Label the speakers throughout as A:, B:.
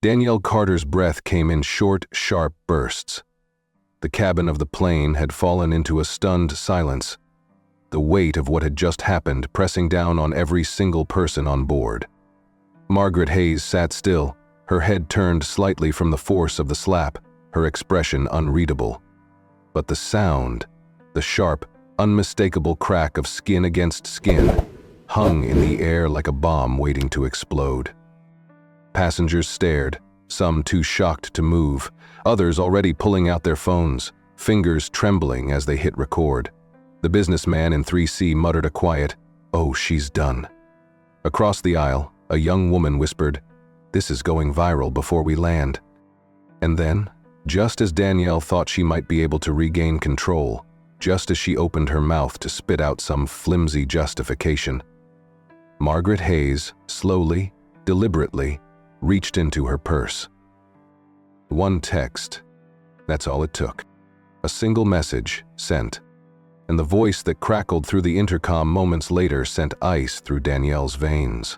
A: Danielle Carter's breath came in short, sharp bursts. The cabin of the plane had fallen into a stunned silence, the weight of what had just happened pressing down on every single person on board. Margaret Hayes sat still, her head turned slightly from the force of the slap, her expression unreadable. But the sound, the sharp, unmistakable crack of skin against skin, hung in the air like a bomb waiting to explode. Passengers stared, some too shocked to move, others already pulling out their phones, fingers trembling as they hit record. The businessman in 3C muttered a quiet, "Oh, she's done." Across the aisle, a young woman whispered, "This is going viral before we land." And then, just as Danielle thought she might be able to regain control, just as she opened her mouth to spit out some flimsy justification, Margaret Hayes, slowly, deliberately, reached into her purse. One text. That's all it took. A single message, sent. And the voice that crackled through the intercom moments later sent ice through Danielle's veins.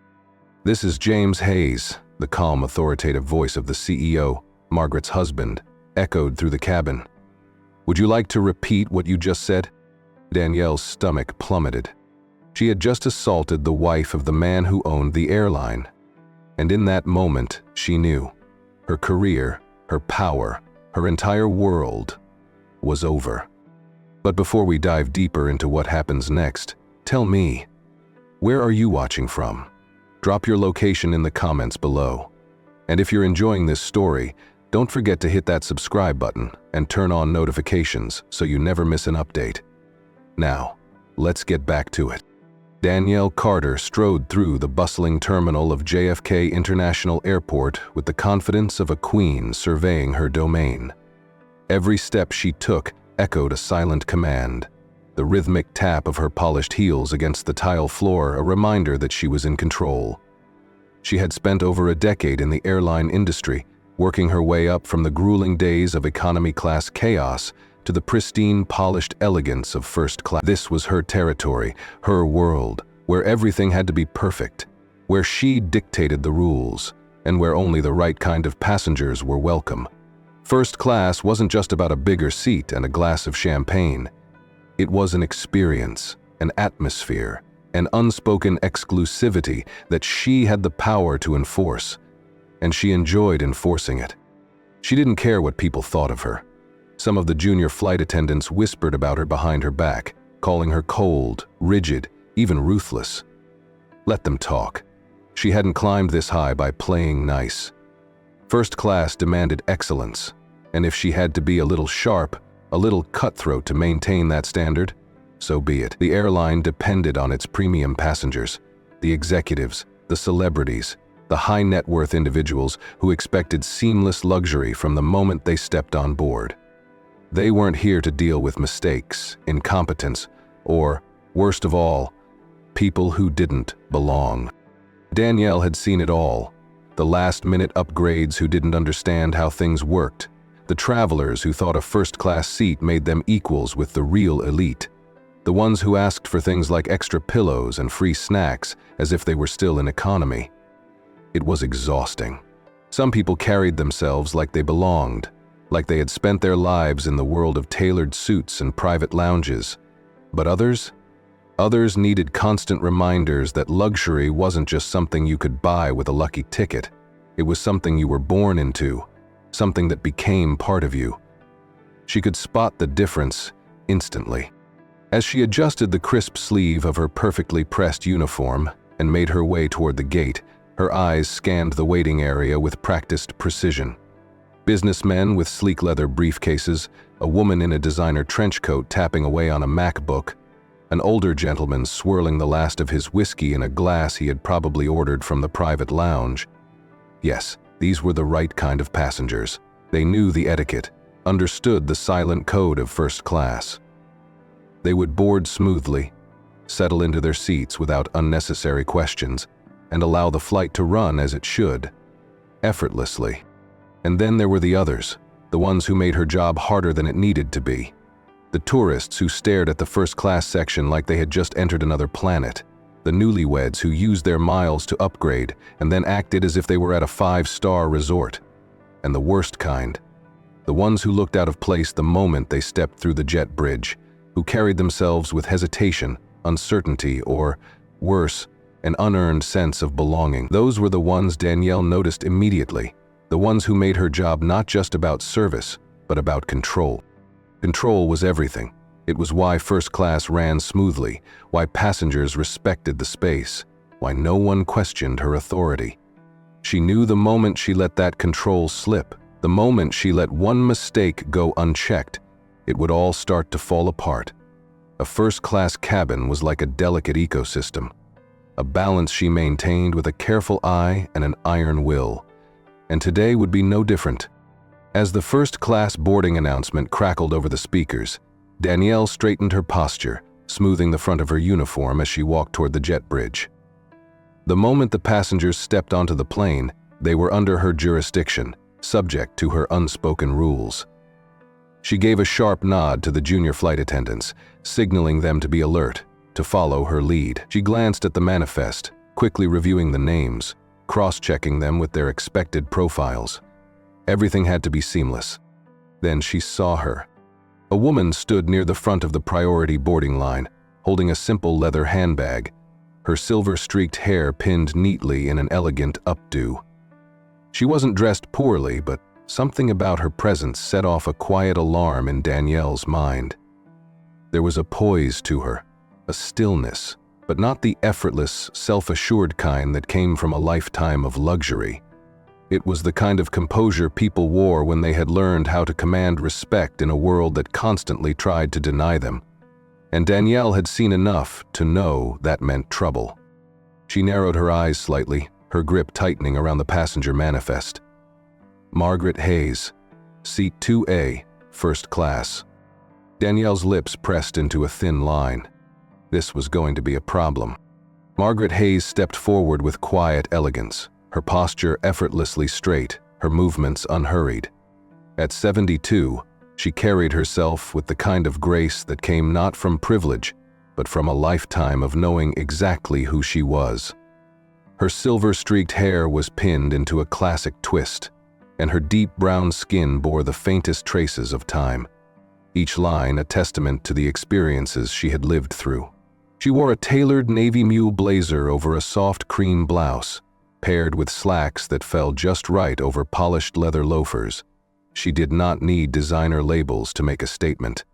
A: "This is James Hayes," the calm, authoritative voice of the CEO, Margaret's husband, echoed through the cabin. "Would you like to repeat what you just said?" Danielle's stomach plummeted. She had just assaulted the wife of the man who owned the airline. And in that moment, she knew. Her career, her power, her entire world was over. But before we dive deeper into what happens next, tell me, where are you watching from? Drop your location in the comments below. And if you're enjoying this story, don't forget to hit that subscribe button and turn on notifications so you never miss an update. Now, let's get back to it. Danielle Carter strode through the bustling terminal of JFK International Airport with the confidence of a queen surveying her domain. Every step she took echoed a silent command, the rhythmic tap of her polished heels against the tile floor a reminder that she was in control. She had spent over a decade in the airline industry, working her way up from the grueling days of economy-class chaos to the pristine, polished elegance of first class. This was her territory, her world, where everything had to be perfect, where she dictated the rules, and where only the right kind of passengers were welcome. First class wasn't just about a bigger seat and a glass of champagne. It was an experience, an atmosphere, an unspoken exclusivity that she had the power to enforce, and she enjoyed enforcing it. She didn't care what people thought of her. Some of the junior flight attendants whispered about her behind her back, calling her cold, rigid, even ruthless. Let them talk. She hadn't climbed this high by playing nice. First class demanded excellence, and if she had to be a little sharp, a little cutthroat to maintain that standard, so be it. The airline depended on its premium passengers, the executives, the celebrities, the high net worth individuals who expected seamless luxury from the moment they stepped on board. They weren't here to deal with mistakes, incompetence, or, worst of all, people who didn't belong. Danielle had seen it all. The last-minute upgrades who didn't understand how things worked, the travelers who thought a first-class seat made them equals with the real elite, the ones who asked for things like extra pillows and free snacks as if they were still in economy. It was exhausting. Some people carried themselves like they belonged, like they had spent their lives in the world of tailored suits and private lounges. But others needed constant reminders that luxury wasn't just something you could buy with a lucky ticket. It was something you were born into, something that became part of you. She could spot the difference instantly. As she adjusted the crisp sleeve of her perfectly pressed uniform and made her way toward the gate, her eyes scanned the waiting area with practiced precision. Businessmen with sleek leather briefcases, a woman in a designer trench coat tapping away on a MacBook, an older gentleman swirling the last of his whiskey in a glass he had probably ordered from the private lounge. Yes, these were the right kind of passengers. They knew the etiquette, understood the silent code of first class. They would board smoothly, settle into their seats without unnecessary questions, and allow the flight to run as it should, effortlessly. And then there were the others, the ones who made her job harder than it needed to be. The tourists who stared at the first-class section like they had just entered another planet. The newlyweds who used their miles to upgrade and then acted as if they were at a 5-star resort. And the worst kind, the ones who looked out of place the moment they stepped through the jet bridge, who carried themselves with hesitation, uncertainty, or, worse, an unearned sense of belonging. Those were the ones Danielle noticed immediately, the ones who made her job not just about service, but about control. Control was everything. It was why first class ran smoothly, why passengers respected the space, why no one questioned her authority. She knew the moment she let that control slip, the moment she let one mistake go unchecked, it would all start to fall apart. A first-class cabin was like a delicate ecosystem, a balance she maintained with a careful eye and an iron will. And today would be no different. As the first-class boarding announcement crackled over the speakers, Danielle straightened her posture, smoothing the front of her uniform as she walked toward the jet bridge. The moment the passengers stepped onto the plane, they were under her jurisdiction, subject to her unspoken rules. She gave a sharp nod to the junior flight attendants, signaling them to be alert, to follow her lead. She glanced at the manifest, quickly reviewing the names, cross-checking them with their expected profiles. Everything had to be seamless. Then she saw her. A woman stood near the front of the priority boarding line, holding a simple leather handbag, her silver-streaked hair pinned neatly in an elegant updo. She wasn't dressed poorly, but something about her presence set off a quiet alarm in Danielle's mind. There was a poise to her, a stillness, but not the effortless, self-assured kind that came from a lifetime of luxury. It was the kind of composure people wore when they had learned how to command respect in a world that constantly tried to deny them. And Danielle had seen enough to know that meant trouble. She narrowed her eyes slightly, her grip tightening around the passenger manifest. Margaret Hayes, seat 2A, first class. Danielle's lips pressed into a thin line. This was going to be a problem. Margaret Hayes stepped forward with quiet elegance, her posture effortlessly straight, her movements unhurried. At 72, she carried herself with the kind of grace that came not from privilege, but from a lifetime of knowing exactly who she was. Her silver-streaked hair was pinned into a classic twist, and her deep brown skin bore the faintest traces of time, each line a testament to the experiences she had lived through. She wore a tailored navy mule blazer over a soft cream blouse, paired with slacks that fell just right over polished leather loafers. She did not need designer labels to make a statement.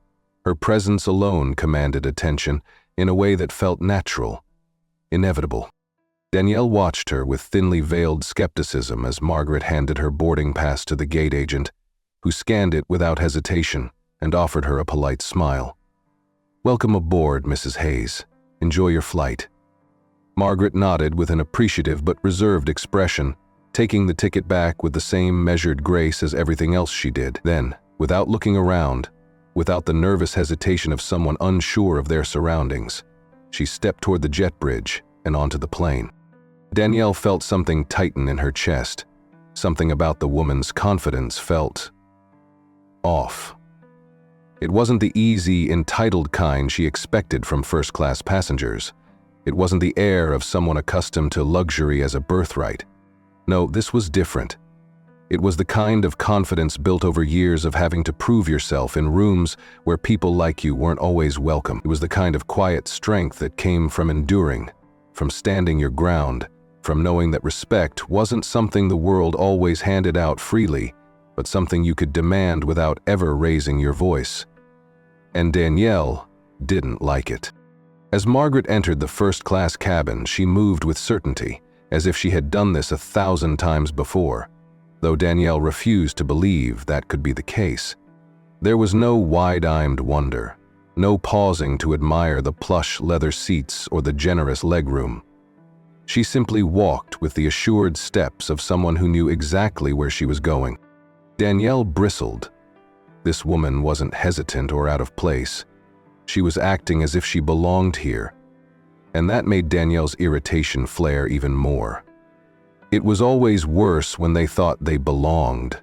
A: Her presence alone commanded attention in a way that felt natural, inevitable. Danielle watched her with thinly veiled skepticism as Margaret handed her boarding pass to the gate agent, who scanned it without hesitation and offered her a polite smile. "Welcome aboard, Mrs. Hayes. Enjoy your flight." Margaret nodded with an appreciative but reserved expression, taking the ticket back with the same measured grace as everything else she did. Then, without looking around, without the nervous hesitation of someone unsure of their surroundings, she stepped toward the jet bridge and onto the plane. Danielle felt something tighten in her chest. Something about the woman's confidence felt off. It wasn't the easy, entitled kind she expected from first-class passengers. It wasn't the air of someone accustomed to luxury as a birthright. No, this was different. It was the kind of confidence built over years of having to prove yourself in rooms where people like you weren't always welcome. It was the kind of quiet strength that came from enduring, from standing your ground, from knowing that respect wasn't something the world always handed out freely, but something you could demand without ever raising your voice. And Danielle didn't like it. As Margaret entered the first-class cabin, she moved with certainty, as if she had done this 1,000 times before, though Danielle refused to believe that could be the case. There was no wide-eyed wonder, no pausing to admire the plush leather seats or the generous legroom. She simply walked with the assured steps of someone who knew exactly where she was going. Danielle bristled. This woman wasn't hesitant or out of place. She was acting as if she belonged here, and that made Danielle's irritation flare even more. It was always worse when they thought they belonged,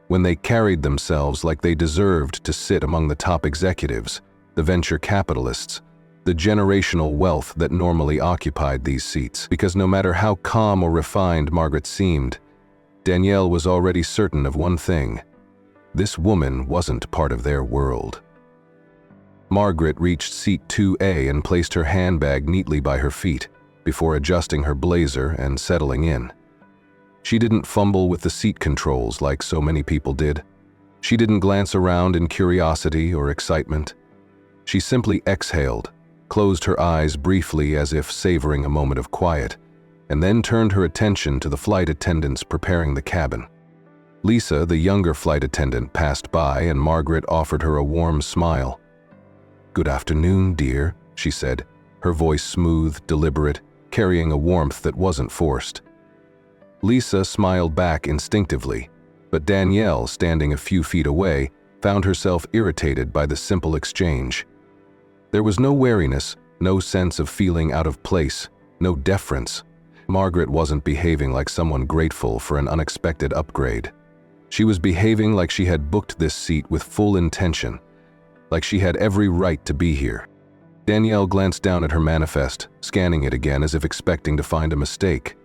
A: when they carried themselves like they deserved to sit among the top executives, the venture capitalists, the generational wealth that normally occupied these seats, because no matter how calm or refined Margaret seemed, Danielle was already certain of one thing: this woman wasn't part of their world. Margaret reached seat 2A and placed her handbag neatly by her feet before adjusting her blazer and settling in. She didn't fumble with the seat controls like so many people did. She didn't glance around in curiosity or excitement. She simply exhaled, closed her eyes briefly as if savoring a moment of quiet, and then turned her attention to the flight attendants preparing the cabin. Lisa, the younger flight attendant, passed by and Margaret offered her a warm smile. "Good afternoon, dear," she said, her voice smooth, deliberate, carrying a warmth that wasn't forced. Lisa smiled back instinctively, but Danielle, standing a few feet away, found herself irritated by the simple exchange. There was no wariness, no sense of feeling out of place, no deference. Margaret wasn't behaving like someone grateful for an unexpected upgrade. She was behaving like she had booked this seat with full intention, like she had every right to be here. Danielle glanced down at her manifest, scanning it again as if expecting to find a mistake.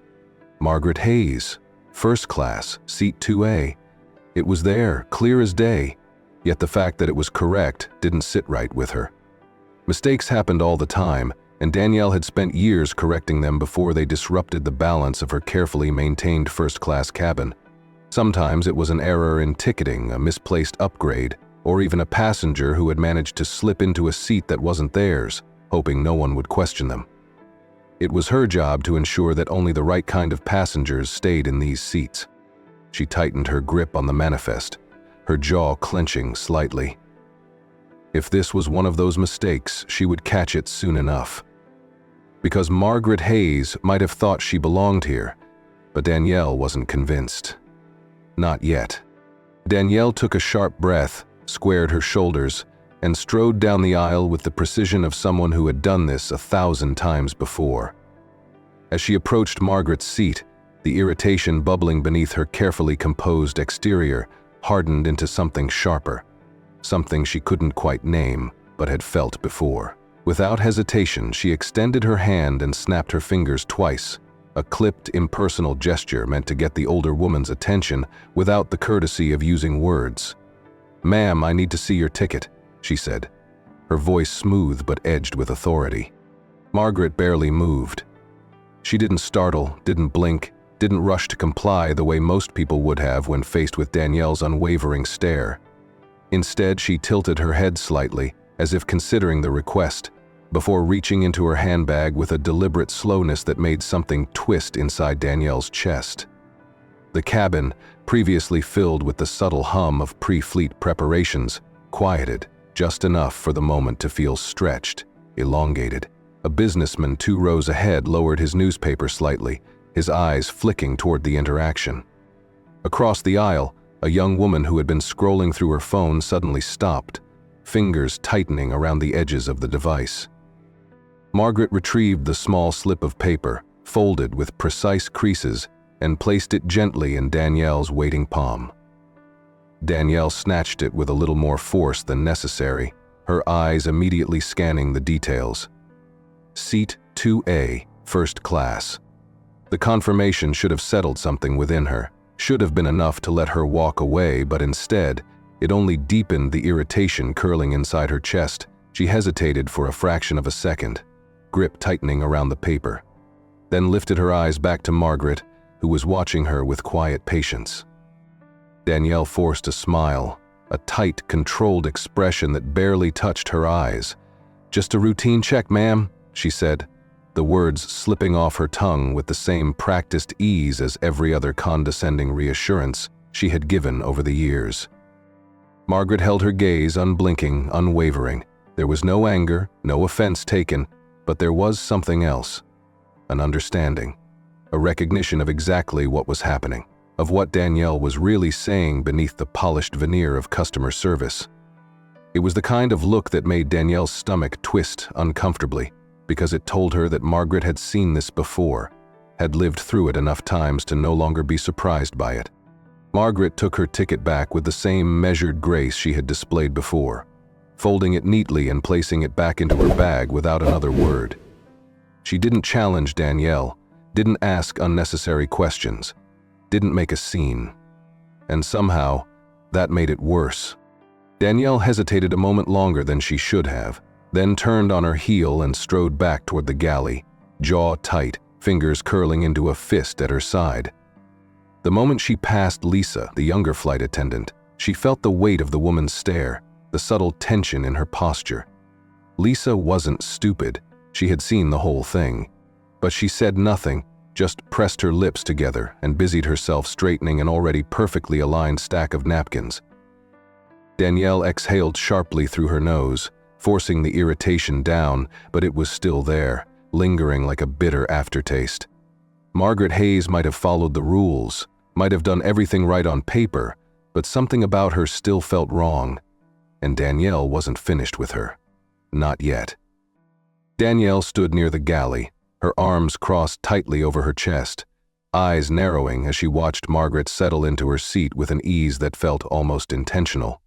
A: Margaret Hayes, first class, seat 2A. It was there, clear as day, yet the fact that it was correct didn't sit right with her. Mistakes happened all the time, and Danielle had spent years correcting them before they disrupted the balance of her carefully maintained first-class cabin. Sometimes it was an error in ticketing, a misplaced upgrade, or even a passenger who had managed to slip into a seat that wasn't theirs, hoping no one would question them. It was her job to ensure that only the right kind of passengers stayed in these seats. She tightened her grip on the manifest, her jaw clenching slightly. If this was one of those mistakes, she would catch it soon enough. Because Margaret Hayes might have thought she belonged here, but Danielle wasn't convinced. Not yet. Danielle took a sharp breath, squared her shoulders, and strode down the aisle with the precision of someone who had done this 1,000 times before. As she approached Margaret's seat, the irritation bubbling beneath her carefully composed exterior hardened into something sharper, something she couldn't quite name, but had felt before. Without hesitation, she extended her hand and snapped her fingers twice, a clipped, impersonal gesture meant to get the older woman's attention without the courtesy of using words. "Ma'am, I need to see your ticket," she said, her voice smooth but edged with authority. Margaret barely moved. She didn't startle, didn't blink, didn't rush to comply the way most people would have when faced with Danielle's unwavering stare. Instead, she tilted her head slightly, as if considering the request, before reaching into her handbag with a deliberate slowness that made something twist inside Danielle's chest. The cabin, previously filled with the subtle hum of pre-fleet preparations, quieted just enough for the moment to feel stretched, elongated. A businessman 2 rows ahead lowered his newspaper slightly, his eyes flicking toward the interaction. Across the aisle, a young woman who had been scrolling through her phone suddenly stopped, fingers tightening around the edges of the device. Margaret retrieved the small slip of paper, folded with precise creases, and placed it gently in Danielle's waiting palm. Danielle snatched it with a little more force than necessary, her eyes immediately scanning the details. Seat 2A, first class. The confirmation should have settled something within her, should have been enough to let her walk away, but instead, it only deepened the irritation curling inside her chest. She hesitated for a fraction of a second, grip tightening around the paper, then lifted her eyes back to Margaret, who was watching her with quiet patience. Danielle forced a smile, a tight, controlled expression that barely touched her eyes. "Just a routine check, ma'am," she said, the words slipping off her tongue with the same practiced ease as every other condescending reassurance she had given over the years. Margaret held her gaze unblinking, unwavering. There was no anger, no offense taken, but there was something else. An understanding, a recognition of exactly what was happening, of what Danielle was really saying beneath the polished veneer of customer service. It was the kind of look that made Danielle's stomach twist uncomfortably, because it told her that Margaret had seen this before, had lived through it enough times to no longer be surprised by it. Margaret took her ticket back with the same measured grace she had displayed before, folding it neatly and placing it back into her bag without another word. She didn't challenge Danielle, didn't ask unnecessary questions, didn't make a scene. And somehow, that made it worse. Danielle hesitated a moment longer than she should have, then turned on her heel and strode back toward the galley, jaw tight, fingers curling into a fist at her side. The moment she passed Lisa, the younger flight attendant, she felt the weight of the woman's stare, the subtle tension in her posture. Lisa wasn't stupid. She had seen the whole thing. But she said nothing, just pressed her lips together and busied herself straightening an already perfectly aligned stack of napkins. Danielle exhaled sharply through her nose, forcing the irritation down, but it was still there, lingering like a bitter aftertaste. Margaret Hayes might have followed the rules, might have done everything right on paper, but something about her still felt wrong, and Danielle wasn't finished with her. Not yet. Danielle stood near the galley, her arms crossed tightly over her chest, eyes narrowing as she watched Margaret settle into her seat with an ease that felt almost intentional.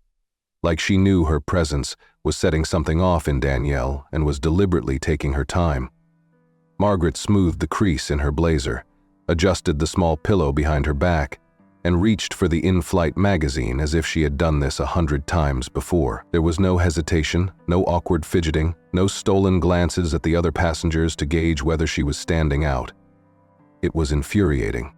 A: Like she knew her presence was setting something off in Danielle and was deliberately taking her time. Margaret smoothed the crease in her blazer, adjusted the small pillow behind her back, and reached for the in-flight magazine as if she had done this 100 times before. There was no hesitation, no awkward fidgeting, no stolen glances at the other passengers to gauge whether she was standing out. It was infuriating.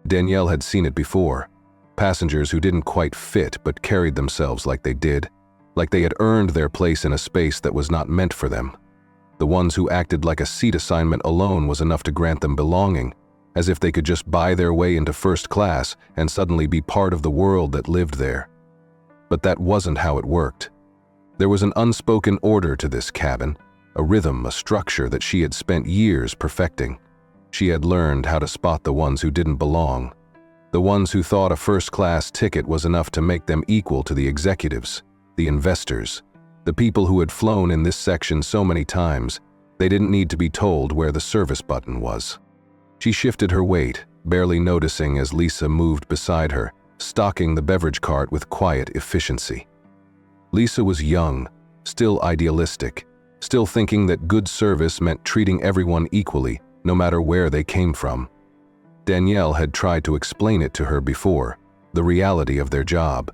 A: Danielle had seen it before. Passengers who didn't quite fit but carried themselves like they did, like they had earned their place in a space that was not meant for them. The ones who acted like a seat assignment alone was enough to grant them belonging, as if they could just buy their way into first class and suddenly be part of the world that lived there. But that wasn't how it worked. There was an unspoken order to this cabin, a rhythm, a structure that she had spent years perfecting. She had learned how to spot the ones who didn't belong, the ones who thought a first-class ticket was enough to make them equal to the executives, the investors, the people who had flown in this section so many times, they didn't need to be told where the service button was. She shifted her weight, barely noticing as Lisa moved beside her, stocking the beverage cart with quiet efficiency. Lisa was young, still idealistic, still thinking that good service meant treating everyone equally, no matter where they came from. Danielle had tried to explain it to her before, the reality of their job.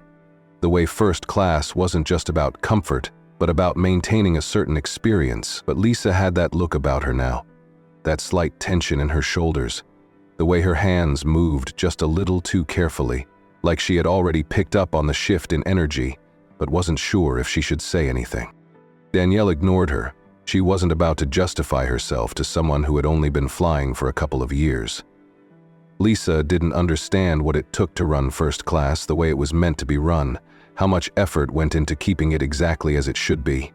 A: The way first class wasn't just about comfort, but about maintaining a certain experience. But Lisa had that look about her now, that slight tension in her shoulders, the way her hands moved just a little too carefully, like she had already picked up on the shift in energy, but wasn't sure if she should say anything. Danielle ignored her. She wasn't about to justify herself to someone who had only been flying for a couple of years. Lisa didn't understand what it took to run first class the way it was meant to be run, how much effort went into keeping it exactly as it should be.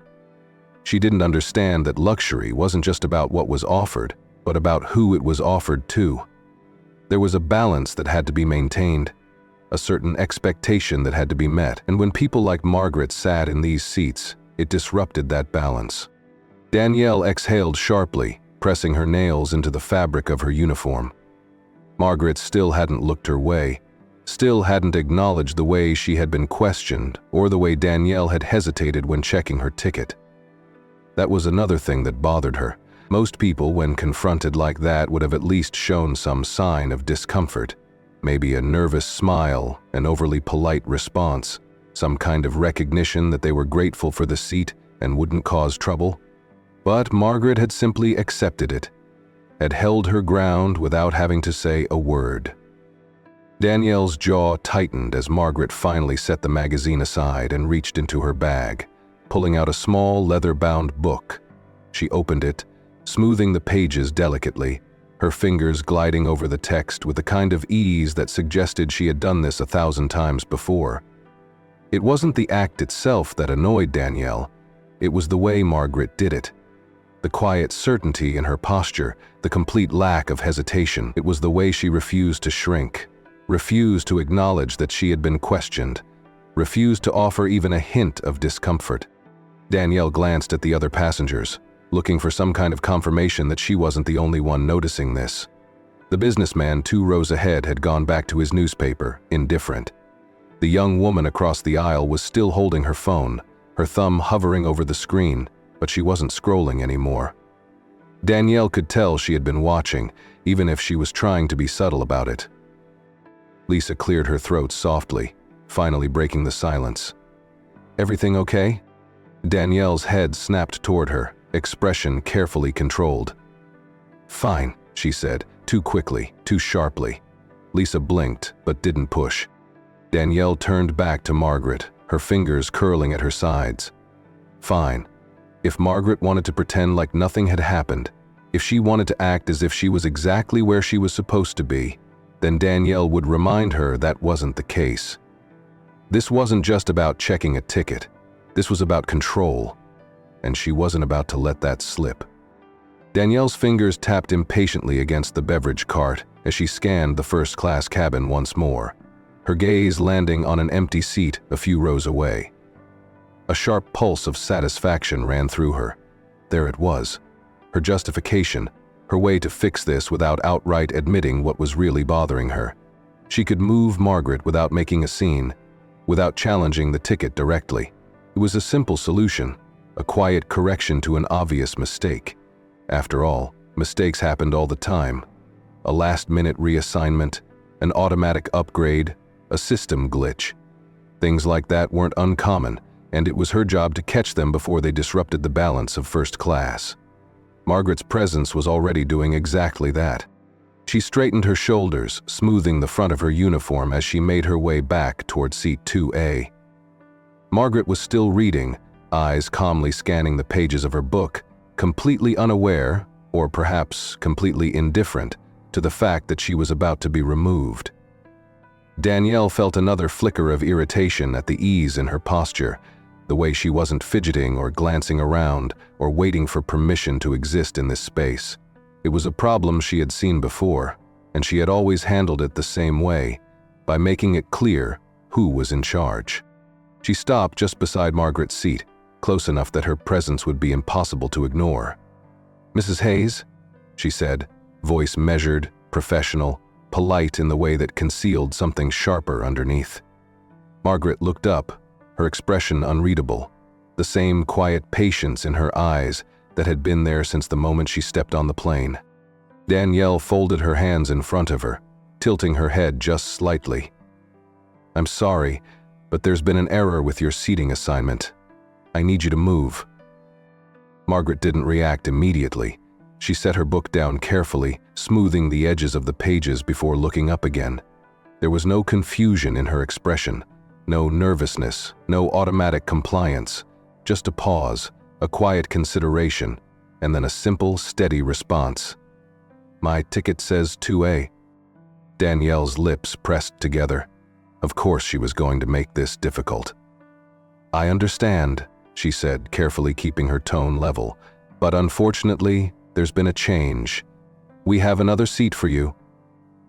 A: She didn't understand that luxury wasn't just about what was offered, but about who it was offered to. There was a balance that had to be maintained, a certain expectation that had to be met, and when people like Margaret sat in these seats, it disrupted that balance. Danielle exhaled sharply, pressing her nails into the fabric of her uniform. Margaret still hadn't looked her way, still hadn't acknowledged the way she had been questioned or the way Danielle had hesitated when checking her ticket. That was another thing that bothered her. Most people, when confronted like that, would have at least shown some sign of discomfort, maybe a nervous smile, an overly polite response, some kind of recognition that they were grateful for the seat and wouldn't cause trouble. But Margaret had simply accepted it, had held her ground without having to say a word. Danielle's jaw tightened as Margaret finally set the magazine aside and reached into her bag, pulling out a small leather-bound book. She opened it, smoothing the pages delicately, her fingers gliding over the text with the kind of ease that suggested she had done this 1,000 times before. It wasn't the act itself that annoyed Danielle, it was the way Margaret did it. The quiet certainty in her posture, the complete lack of hesitation. It was the way she refused to shrink, refused to acknowledge that she had been questioned, refused to offer even a hint of discomfort. Danielle glanced at the other passengers, looking for some kind of confirmation that she wasn't the only one noticing this. The businessman 2 rows ahead had gone back to his newspaper, indifferent. The young woman across the aisle was still holding her phone, her thumb hovering over the screen, but she wasn't scrolling anymore. Danielle could tell she had been watching, even if she was trying to be subtle about it. Lisa cleared her throat softly, finally breaking the silence. "Everything okay?" Danielle's head snapped toward her, expression carefully controlled. "Fine," she said, too quickly, too sharply. Lisa blinked, but didn't push. Danielle turned back to Margaret, her fingers curling at her sides. Fine. If Margaret wanted to pretend like nothing had happened, if she wanted to act as if she was exactly where she was supposed to be, then Danielle would remind her that wasn't the case. This wasn't just about checking a ticket. This was about control, and she wasn't about to let that slip. Danielle's fingers tapped impatiently against the beverage cart as she scanned the first-class cabin once more, her gaze landing on an empty seat a few rows away. A sharp pulse of satisfaction ran through her. There it was. Her justification, her way to fix this without outright admitting what was really bothering her. She could move Margaret without making a scene, without challenging the ticket directly. It was a simple solution, a quiet correction to an obvious mistake. After all, mistakes happened all the time. A last-minute reassignment, an automatic upgrade, a system glitch. Things like that weren't uncommon, and it was her job to catch them before they disrupted the balance of first class. Margaret's presence was already doing exactly that. She straightened her shoulders, smoothing the front of her uniform as she made her way back toward seat 2A. Margaret was still reading, eyes calmly scanning the pages of her book, completely unaware, or perhaps completely indifferent, to the fact that she was about to be removed. Danielle felt another flicker of irritation at the ease in her posture, the way she wasn't fidgeting or glancing around or waiting for permission to exist in this space. It was a problem she had seen before, and she had always handled it the same way, by making it clear who was in charge. She stopped just beside Margaret's seat, close enough that her presence would be impossible to ignore. "Mrs. Hayes?" she said, voice measured, professional, polite in the way that concealed something sharper underneath. Margaret looked up, her expression unreadable, the same quiet patience in her eyes that had been there since the moment she stepped on the plane. Danielle folded her hands in front of her, tilting her head just slightly. "I'm sorry, but there's been an error with your seating assignment. I need you to move." Margaret didn't react immediately. She set her book down carefully, smoothing the edges of the pages before looking up again. There was no confusion in her expression, no nervousness, no automatic compliance, just a pause, a quiet consideration, and then a simple, steady response. "My ticket says 2A." Danielle's lips pressed together. Of course she was going to make this difficult. "I understand," she said, carefully keeping her tone level, "but unfortunately, there's been a change. We have another seat for you."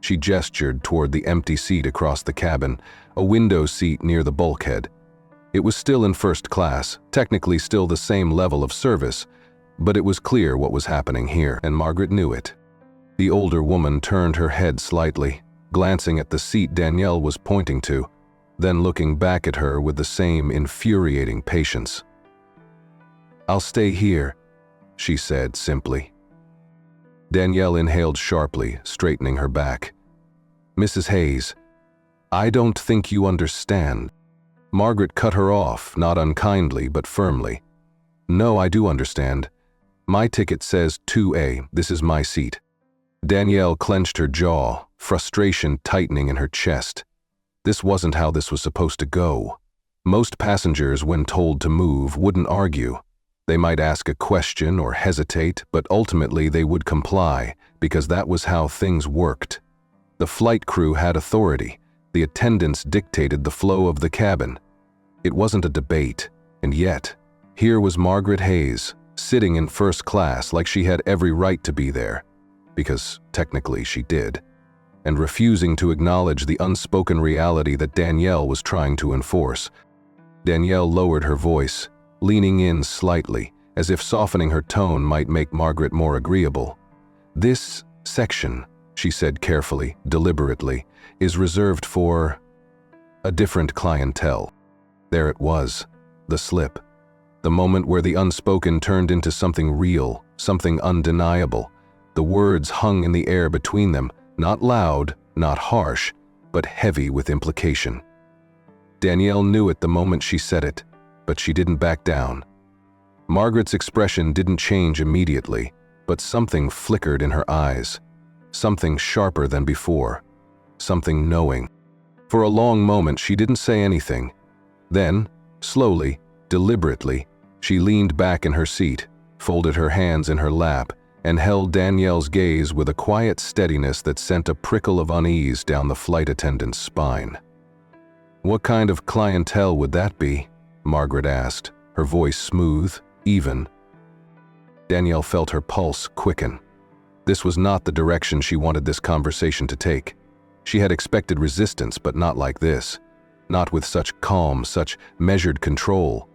A: She gestured toward the empty seat across the cabin, a window seat near the bulkhead. It was still in first class, technically still the same level of service, but it was clear what was happening here, and Margaret knew it. The older woman turned her head slightly, glancing at the seat Danielle was pointing to, then looking back at her with the same infuriating patience. "I'll stay here," she said simply. Danielle inhaled sharply, straightening her back. "Mrs. Hayes, I don't think you understand." Margaret cut her off, not unkindly but firmly. "No, I do understand. My ticket says 2A, this is my seat." Danielle clenched her jaw, frustration tightening in her chest. This wasn't how this was supposed to go. Most passengers, when told to move, wouldn't argue. They might ask a question or hesitate, but ultimately they would comply, because that was how things worked. The flight crew had authority. The attendants dictated the flow of the cabin. It wasn't a debate, and yet, here was Margaret Hayes, sitting in first class like she had every right to be there, because technically she did, and refusing to acknowledge the unspoken reality that Danielle was trying to enforce. Danielle lowered her voice, leaning in slightly, as if softening her tone might make Margaret more agreeable. "This section," she said carefully, deliberately, "is reserved for a different clientele." There it was, the slip, The moment where the unspoken turned into something real, something undeniable. The words hung in the air between them, not loud, not harsh, but heavy with implication. Danielle knew it the moment she said it, but she didn't back down. Margaret's expression didn't change immediately, but something flickered in her eyes. Something sharper than before. Something knowing. For a long moment she didn't say anything. Then, slowly, deliberately, she leaned back in her seat, folded her hands in her lap, and held Danielle's gaze with a quiet steadiness that sent a prickle of unease down the flight attendant's spine. "What kind of clientele would that be?" Margaret asked, her voice smooth, even. Danielle felt her pulse quicken. This was not the direction she wanted this conversation to take. She had expected resistance, but not like this. Not with such calm, such measured control.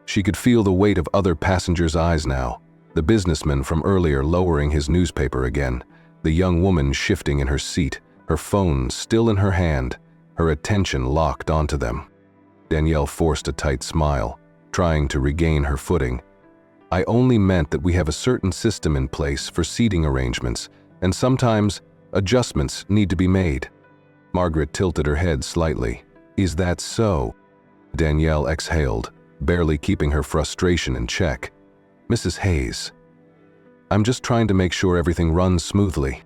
A: She could feel the weight of other passengers' eyes now. The businessman from earlier lowering his newspaper again. The young woman shifting in her seat, her phone still in her hand, her attention locked onto them. Danielle forced a tight smile, trying to regain her footing. "I only meant that we have a certain system in place for seating arrangements, and sometimes adjustments need to be made." Margaret tilted her head slightly. "Is that so?" Danielle exhaled, barely keeping her frustration in check. "Mrs. Hayes, I'm just trying to make sure everything runs smoothly."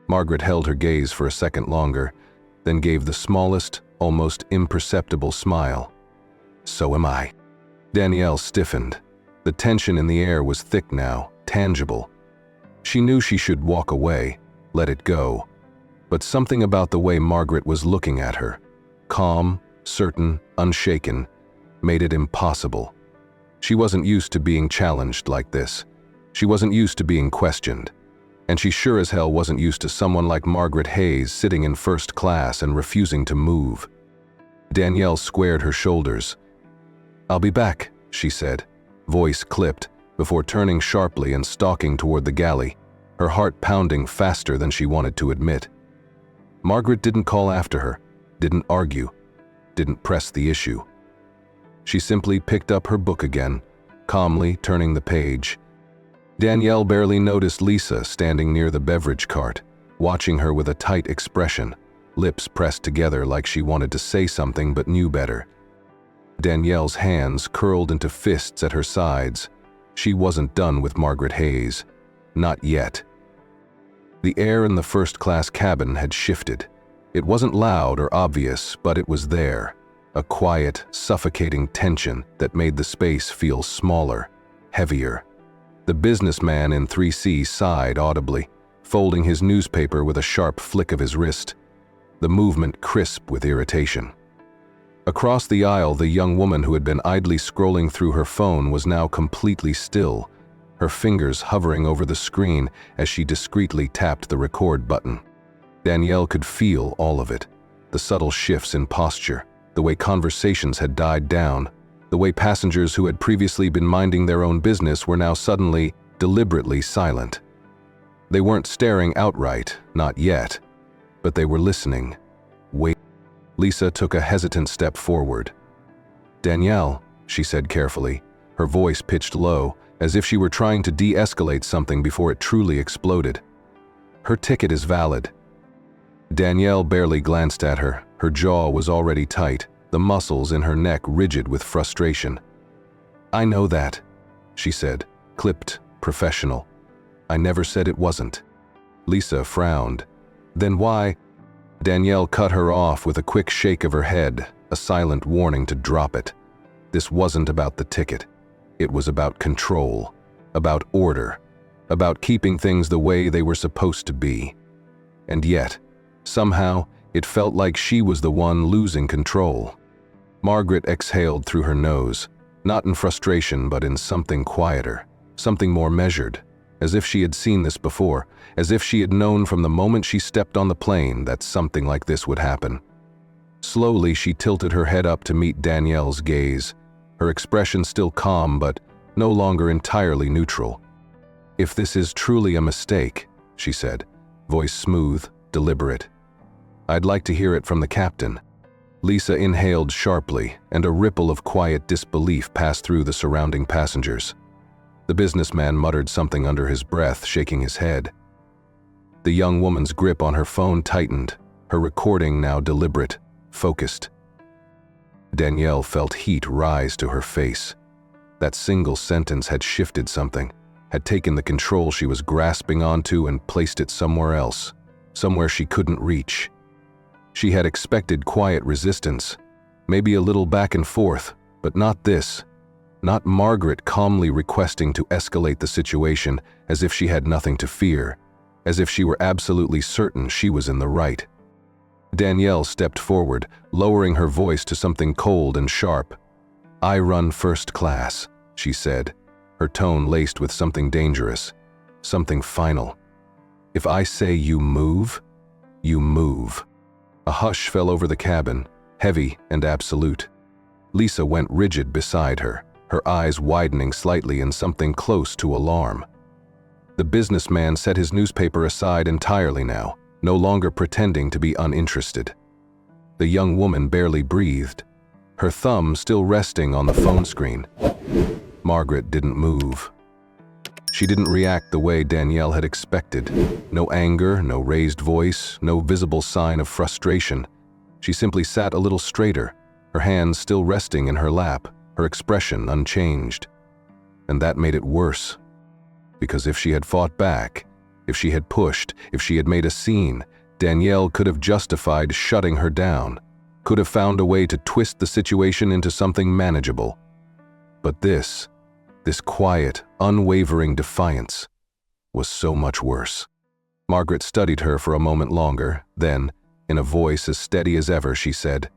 A: Margaret held her gaze for a second longer, then gave the smallest, almost imperceptible smile. "So am I." Danielle stiffened. The tension in the air was thick now, tangible. She knew she should walk away, let it go. But something about the way Margaret was looking at her, calm, certain, unshaken, made it impossible. She wasn't used to being challenged like this. She wasn't used to being questioned. And she sure as hell wasn't used to someone like Margaret Hayes sitting in first class and refusing to move. Danielle squared her shoulders. "I'll be back," she said, voice clipped, before turning sharply and stalking toward the galley, her heart pounding faster than she wanted to admit. Margaret didn't call after her, didn't argue, didn't press the issue. She simply picked up her book again, calmly turning the page. Danielle barely noticed Lisa standing near the beverage cart, watching her with a tight expression, lips pressed together like she wanted to say something but knew better. Danielle's hands curled into fists at her sides. She wasn't done with Margaret Hayes. Not yet. The air in the first-class cabin had shifted. It wasn't loud or obvious, but it was there. A quiet, suffocating tension that made the space feel smaller, heavier. The businessman in 3C sighed audibly, folding his newspaper with a sharp flick of his wrist, the movement crisp with irritation. Across the aisle, the young woman who had been idly scrolling through her phone was now completely still, her fingers hovering over the screen as she discreetly tapped the record button. Danielle could feel all of it, the subtle shifts in posture, the way conversations had died down, the way passengers who had previously been minding their own business were now suddenly, deliberately silent. They weren't staring outright, not yet, but they were listening, waiting. Lisa took a hesitant step forward. "Danielle," she said carefully, her voice pitched low, as if she were trying to de-escalate something before it truly exploded. "Her ticket is valid." Danielle barely glanced at her. Her jaw was already tight, the muscles in her neck rigid with frustration. "I know that," she said, clipped, professional. "I never said it wasn't." Lisa frowned. "Then why?" Danielle cut her off with a quick shake of her head, a silent warning to drop it. This wasn't about the ticket. It was about control, about order, about keeping things the way they were supposed to be. And yet, somehow, it felt like she was the one losing control. Margaret exhaled through her nose, not in frustration but in something quieter, something more measured, as if she had seen this before, as if she had known from the moment she stepped on the plane that something like this would happen. Slowly, she tilted her head up to meet Danielle's gaze, her expression still calm but no longer entirely neutral. "If this is truly a mistake," she said, voice smooth, deliberate, "I'd like to hear it from the captain." Lisa inhaled sharply, and a ripple of quiet disbelief passed through the surrounding passengers. The businessman muttered something under his breath, shaking his head. The young woman's grip on her phone tightened, her recording now deliberate, focused. Danielle felt heat rise to her face. That single sentence had shifted something, had taken the control she was grasping onto and placed it somewhere else, somewhere she couldn't reach. She had expected quiet resistance, maybe a little back and forth, but not this. Not Margaret calmly requesting to escalate the situation as if she had nothing to fear, as if she were absolutely certain she was in the right. Danielle stepped forward, lowering her voice to something cold and sharp. "I run first class," she said, her tone laced with something dangerous, something final. "If I say you move, you move." A hush fell over the cabin, heavy and absolute. Lisa went rigid beside her, her eyes widening slightly in something close to alarm. The businessman set his newspaper aside entirely now, no longer pretending to be uninterested. The young woman barely breathed, her thumb still resting on the phone screen. Margaret didn't move. She didn't react the way Danielle had expected. No anger, no raised voice, no visible sign of frustration. She simply sat a little straighter, her hands still resting in her lap, her expression unchanged. And that made it worse. Because if she had fought back, if she had pushed, if she had made a scene, Danielle could have justified shutting her down, could have found a way to twist the situation into something manageable. But this quiet, unwavering defiance was so much worse. Margaret studied her for a moment longer, then, in a voice as steady as ever, she said,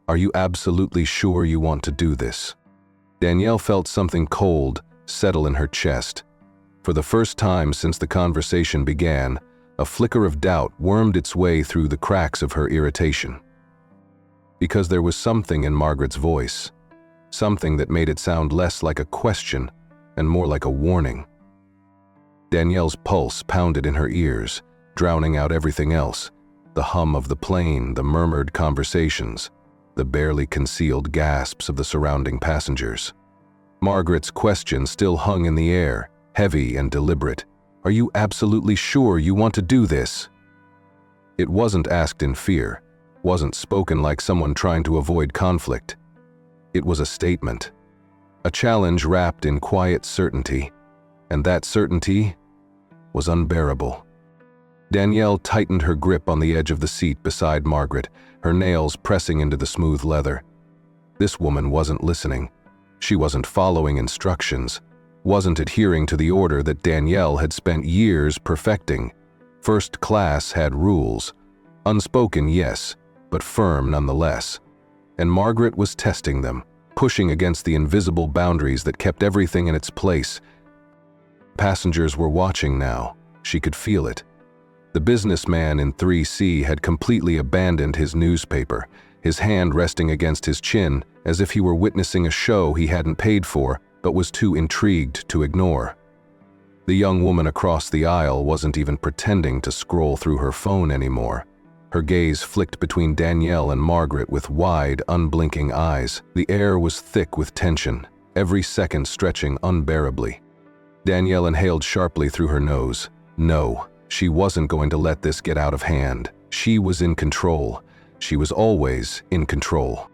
A: "Are you absolutely sure you want to do this?" Danielle felt something cold settle in her chest. For the first time since the conversation began, a flicker of doubt wormed its way through the cracks of her irritation. Because there was something in Margaret's voice, something that made it sound less like a question and more like a warning. Danielle's pulse pounded in her ears, drowning out everything else, the hum of the plane, the murmured conversations, the barely concealed gasps of the surrounding passengers. Margaret's question still hung in the air, heavy and deliberate. "Are you absolutely sure you want to do this?" It wasn't asked in fear, wasn't spoken like someone trying to avoid conflict. It was a statement, a challenge wrapped in quiet certainty, and that certainty was unbearable. Danielle tightened her grip on the edge of the seat beside Margaret, her nails pressing into the smooth leather. This woman wasn't listening. She wasn't following instructions, wasn't adhering to the order that Danielle had spent years perfecting. First class had rules, unspoken, yes, but firm nonetheless. And Margaret was testing them, pushing against the invisible boundaries that kept everything in its place. Passengers were watching now. She could feel it. The businessman in 3C had completely abandoned his newspaper, his hand resting against his chin as if he were witnessing a show he hadn't paid for but was too intrigued to ignore. The young woman across the aisle wasn't even pretending to scroll through her phone anymore. Her gaze flicked between Danielle and Margaret with wide, unblinking eyes. The air was thick with tension, every second stretching unbearably. Danielle inhaled sharply through her nose. No, she wasn't going to let this get out of hand. She was in control. She was always in control.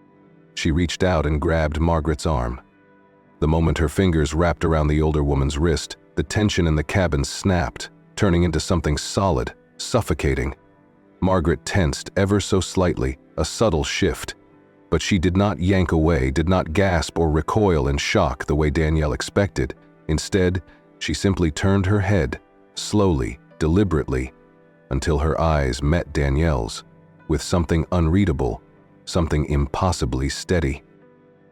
A: She reached out and grabbed Margaret's arm. The moment her fingers wrapped around the older woman's wrist, the tension in the cabin snapped, turning into something solid, suffocating. Margaret tensed ever so slightly, a subtle shift. But she did not yank away, did not gasp or recoil in shock the way Danielle expected. Instead, she simply turned her head, slowly, deliberately, until her eyes met Danielle's, with something unreadable, something impossibly steady.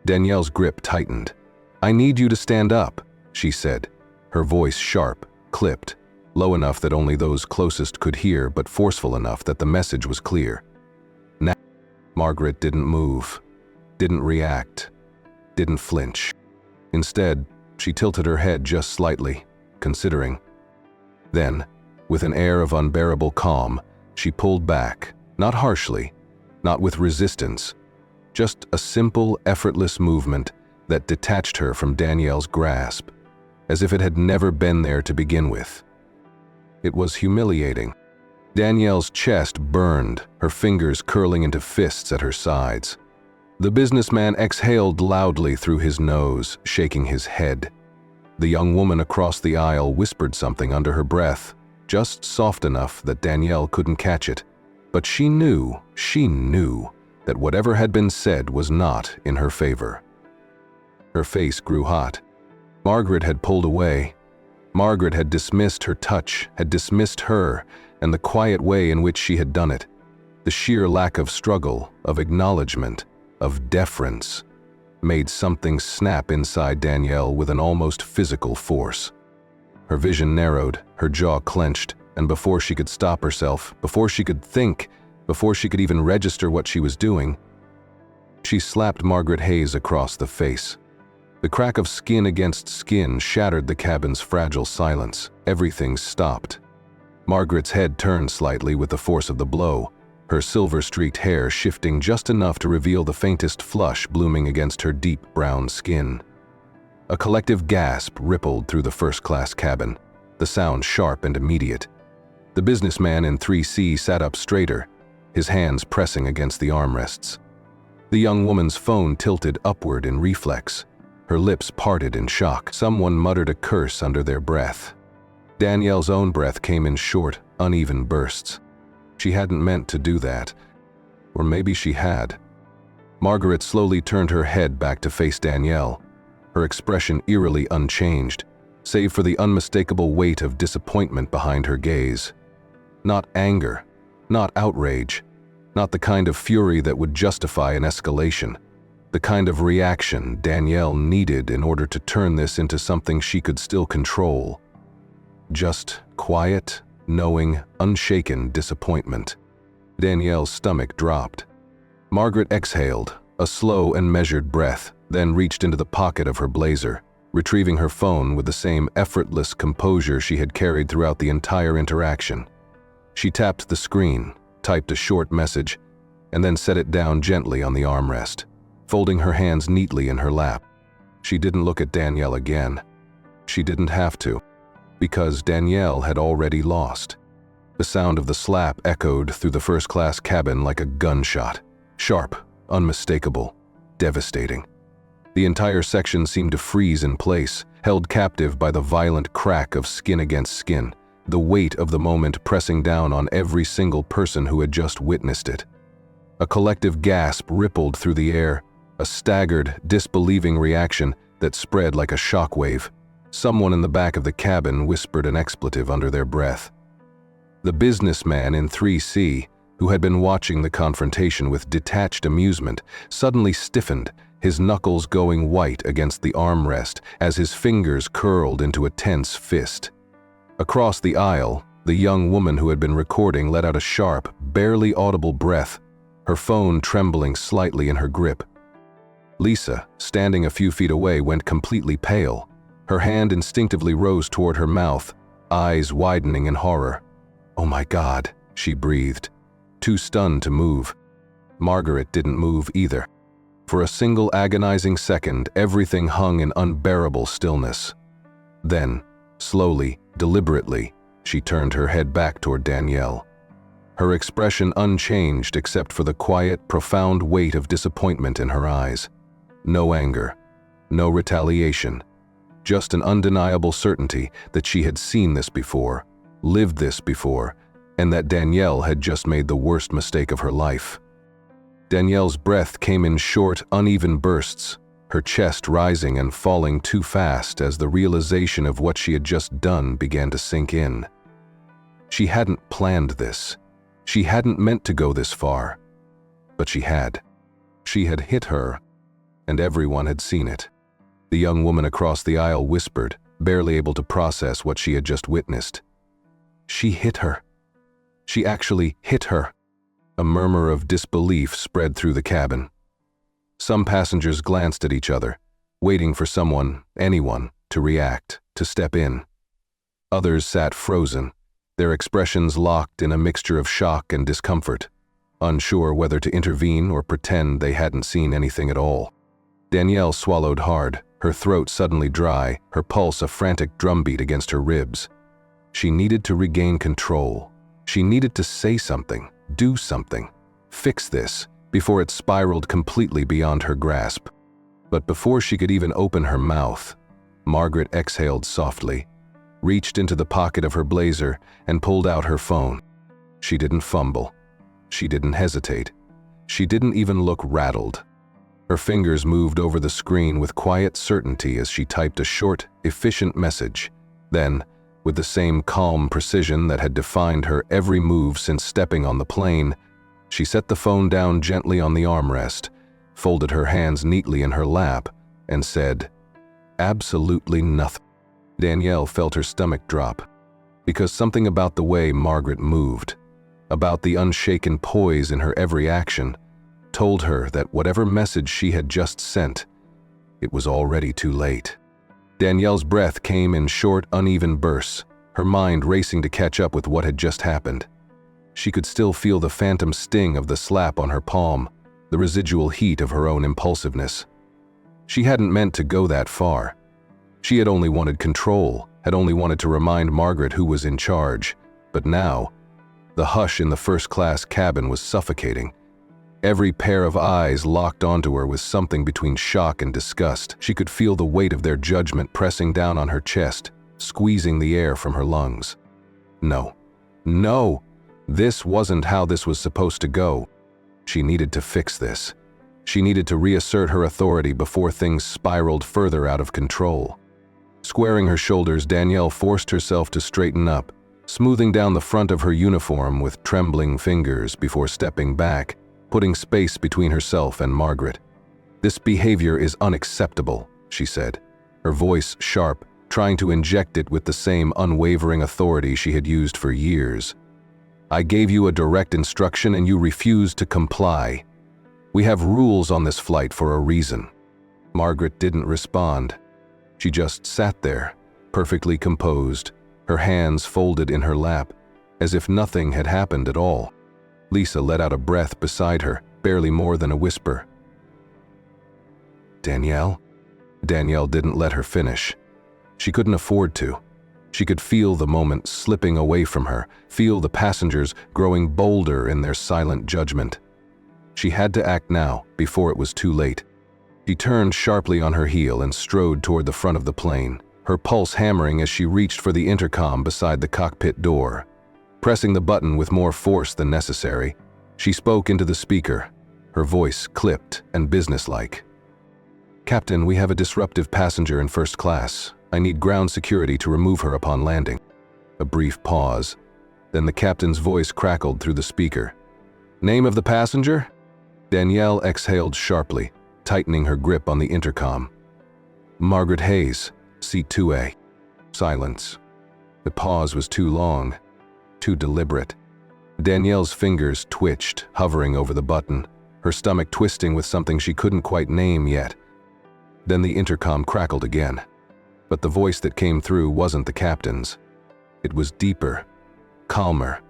A: Danielle's grip tightened. "I need you to stand up," she said, her voice sharp, clipped, low enough that only those closest could hear, but forceful enough that the message was clear. Now, Margaret didn't move, didn't react, didn't flinch. Instead, she tilted her head just slightly, considering. Then, with an air of unbearable calm, she pulled back, not harshly, not with resistance, just a simple, effortless movement that detached her from Danielle's grasp, as if it had never been there to begin with. It was humiliating. Danielle's chest burned, her fingers curling into fists at her sides. The businessman exhaled loudly through his nose, shaking his head. The young woman across the aisle whispered something under her breath, just soft enough that Danielle couldn't catch it. But she knew that whatever had been said was not in her favor. Her face grew hot. Margaret had pulled away. Margaret had dismissed her touch, had dismissed her, and the quiet way in which she had done it. The sheer lack of struggle, of acknowledgement, of deference, made something snap inside Danielle with an almost physical force. Her vision narrowed, her jaw clenched, and before she could stop herself, before she could think, before she could even register what she was doing, she slapped Margaret Hayes across the face. The crack of skin against skin shattered the cabin's fragile silence. Everything stopped. Margaret's head turned slightly with the force of the blow, her silver-streaked hair shifting just enough to reveal the faintest flush blooming against her deep brown skin. A collective gasp rippled through the first-class cabin, the sound sharp and immediate. The businessman in 3C sat up straighter, his hands pressing against the armrests. The young woman's phone tilted upward in reflex, her lips parted in shock. Someone muttered a curse under their breath. Danielle's own breath came in short, uneven bursts. She hadn't meant to do that. Or maybe she had. Margaret slowly turned her head back to face Danielle, her expression eerily unchanged, save for the unmistakable weight of disappointment behind her gaze. Not anger, not outrage, not the kind of fury that would justify an escalation, the kind of reaction Danielle needed in order to turn this into something she could still control. Just quiet, knowing, unshaken disappointment. Danielle's stomach dropped. Margaret exhaled, a slow and measured breath, then reached into the pocket of her blazer, retrieving her phone with the same effortless composure she had carried throughout the entire interaction. She tapped the screen, typed a short message, and then set it down gently on the armrest, folding her hands neatly in her lap. She didn't look at Danielle again. She didn't have to, because Danielle had already lost. The sound of the slap echoed through the first-class cabin like a gunshot, sharp, unmistakable, devastating. The entire section seemed to freeze in place, held captive by the violent crack of skin against skin, the weight of the moment pressing down on every single person who had just witnessed it. A collective gasp rippled through the air, a staggered, disbelieving reaction that spread like a shockwave. Someone in the back of the cabin whispered an expletive under their breath. The businessman in 3C, who had been watching the confrontation with detached amusement, suddenly stiffened, his knuckles going white against the armrest as his fingers curled into a tense fist. Across the aisle, the young woman who had been recording let out a sharp, barely audible breath, her phone trembling slightly in her grip. Lisa, standing a few feet away, went completely pale. Her hand instinctively rose toward her mouth, eyes widening in horror. "Oh my God," she breathed, too stunned to move. Margaret didn't move either. For a single agonizing second, everything hung in unbearable stillness. Then, slowly, deliberately, she turned her head back toward Danielle. Her expression unchanged except for the quiet, profound weight of disappointment in her eyes. No anger, no retaliation, just an undeniable certainty that she had seen this before, lived this before, and that Danielle had just made the worst mistake of her life. Danielle's breath came in short, uneven bursts, her chest rising and falling too fast as the realization of what she had just done began to sink in. She hadn't planned this. She hadn't meant to go this far. But she had. She had hit her, and everyone had seen it. The young woman across the aisle whispered, barely able to process what she had just witnessed. She hit her. She actually hit her. A murmur of disbelief spread through the cabin. Some passengers glanced at each other, waiting for someone, anyone, to react, to step in. Others sat frozen, their expressions locked in a mixture of shock and discomfort. unsure whether to intervene or pretend they hadn't seen anything at all. Danielle swallowed hard, her throat suddenly dry, her pulse a frantic drumbeat against her ribs. She needed to regain control. She needed to say something, do something, fix this, before it spiraled completely beyond her grasp. But before she could even open her mouth, Margaret exhaled softly, reached into the pocket of her blazer, and pulled out her phone. She didn't fumble. She didn't hesitate. She didn't even look rattled. Her fingers moved over the screen with quiet certainty as she typed a short, efficient message. Then, with the same calm precision that had defined her every move since stepping on the plane, she set the phone down gently on the armrest, folded her hands neatly in her lap, and said, "Absolutely nothing." Danielle felt her stomach drop, because something about the way Margaret moved, about the unshaken poise in her every action, told her that whatever message she had just sent, it was already too late. Danielle's breath came in short, uneven bursts, her mind racing to catch up with what had just happened. She could still feel the phantom sting of the slap on her palm, the residual heat of her own impulsiveness. She hadn't meant to go that far. She had only wanted control, had only wanted to remind Margaret who was in charge. But now, the hush in the first-class cabin was suffocating. Every pair of eyes locked onto her with something between shock and disgust. She could feel the weight of their judgment pressing down on her chest, squeezing the air from her lungs. No. No! This wasn't how this was supposed to go. She needed to fix this. She needed to reassert her authority before things spiraled further out of control. Squaring her shoulders, Danielle forced herself to straighten up, smoothing down the front of her uniform with trembling fingers before stepping back, putting space between herself and Margaret. "This behavior is unacceptable," she said, her voice sharp, trying to inject it with the same unwavering authority she had used for years. "I gave you a direct instruction and you refused to comply. We have rules on this flight for a reason." Margaret didn't respond. She just sat there, perfectly composed, her hands folded in her lap, as if nothing had happened at all. Lisa let out a breath beside her, barely more than a whisper. "Danielle?" Danielle didn't let her finish. She couldn't afford to. She could feel the moment slipping away from her, feel the passengers growing bolder in their silent judgment. She had to act now, before it was too late. She turned sharply on her heel and strode toward the front of the plane, her pulse hammering as she reached for the intercom beside the cockpit door. Pressing the button with more force than necessary, she spoke into the speaker, her voice clipped and businesslike. "Captain, we have a disruptive passenger in first class. I need ground security to remove her upon landing." A brief pause, then the captain's voice crackled through the speaker. "Name of the passenger?" Danielle exhaled sharply, tightening her grip on the intercom. "Margaret Hayes, seat 2A. Silence. The pause was too long, too deliberate. Danielle's fingers twitched, hovering over the button, her stomach twisting with something she couldn't quite name yet. Then the intercom crackled again. But the voice that came through wasn't the captain's. It was deeper, calmer,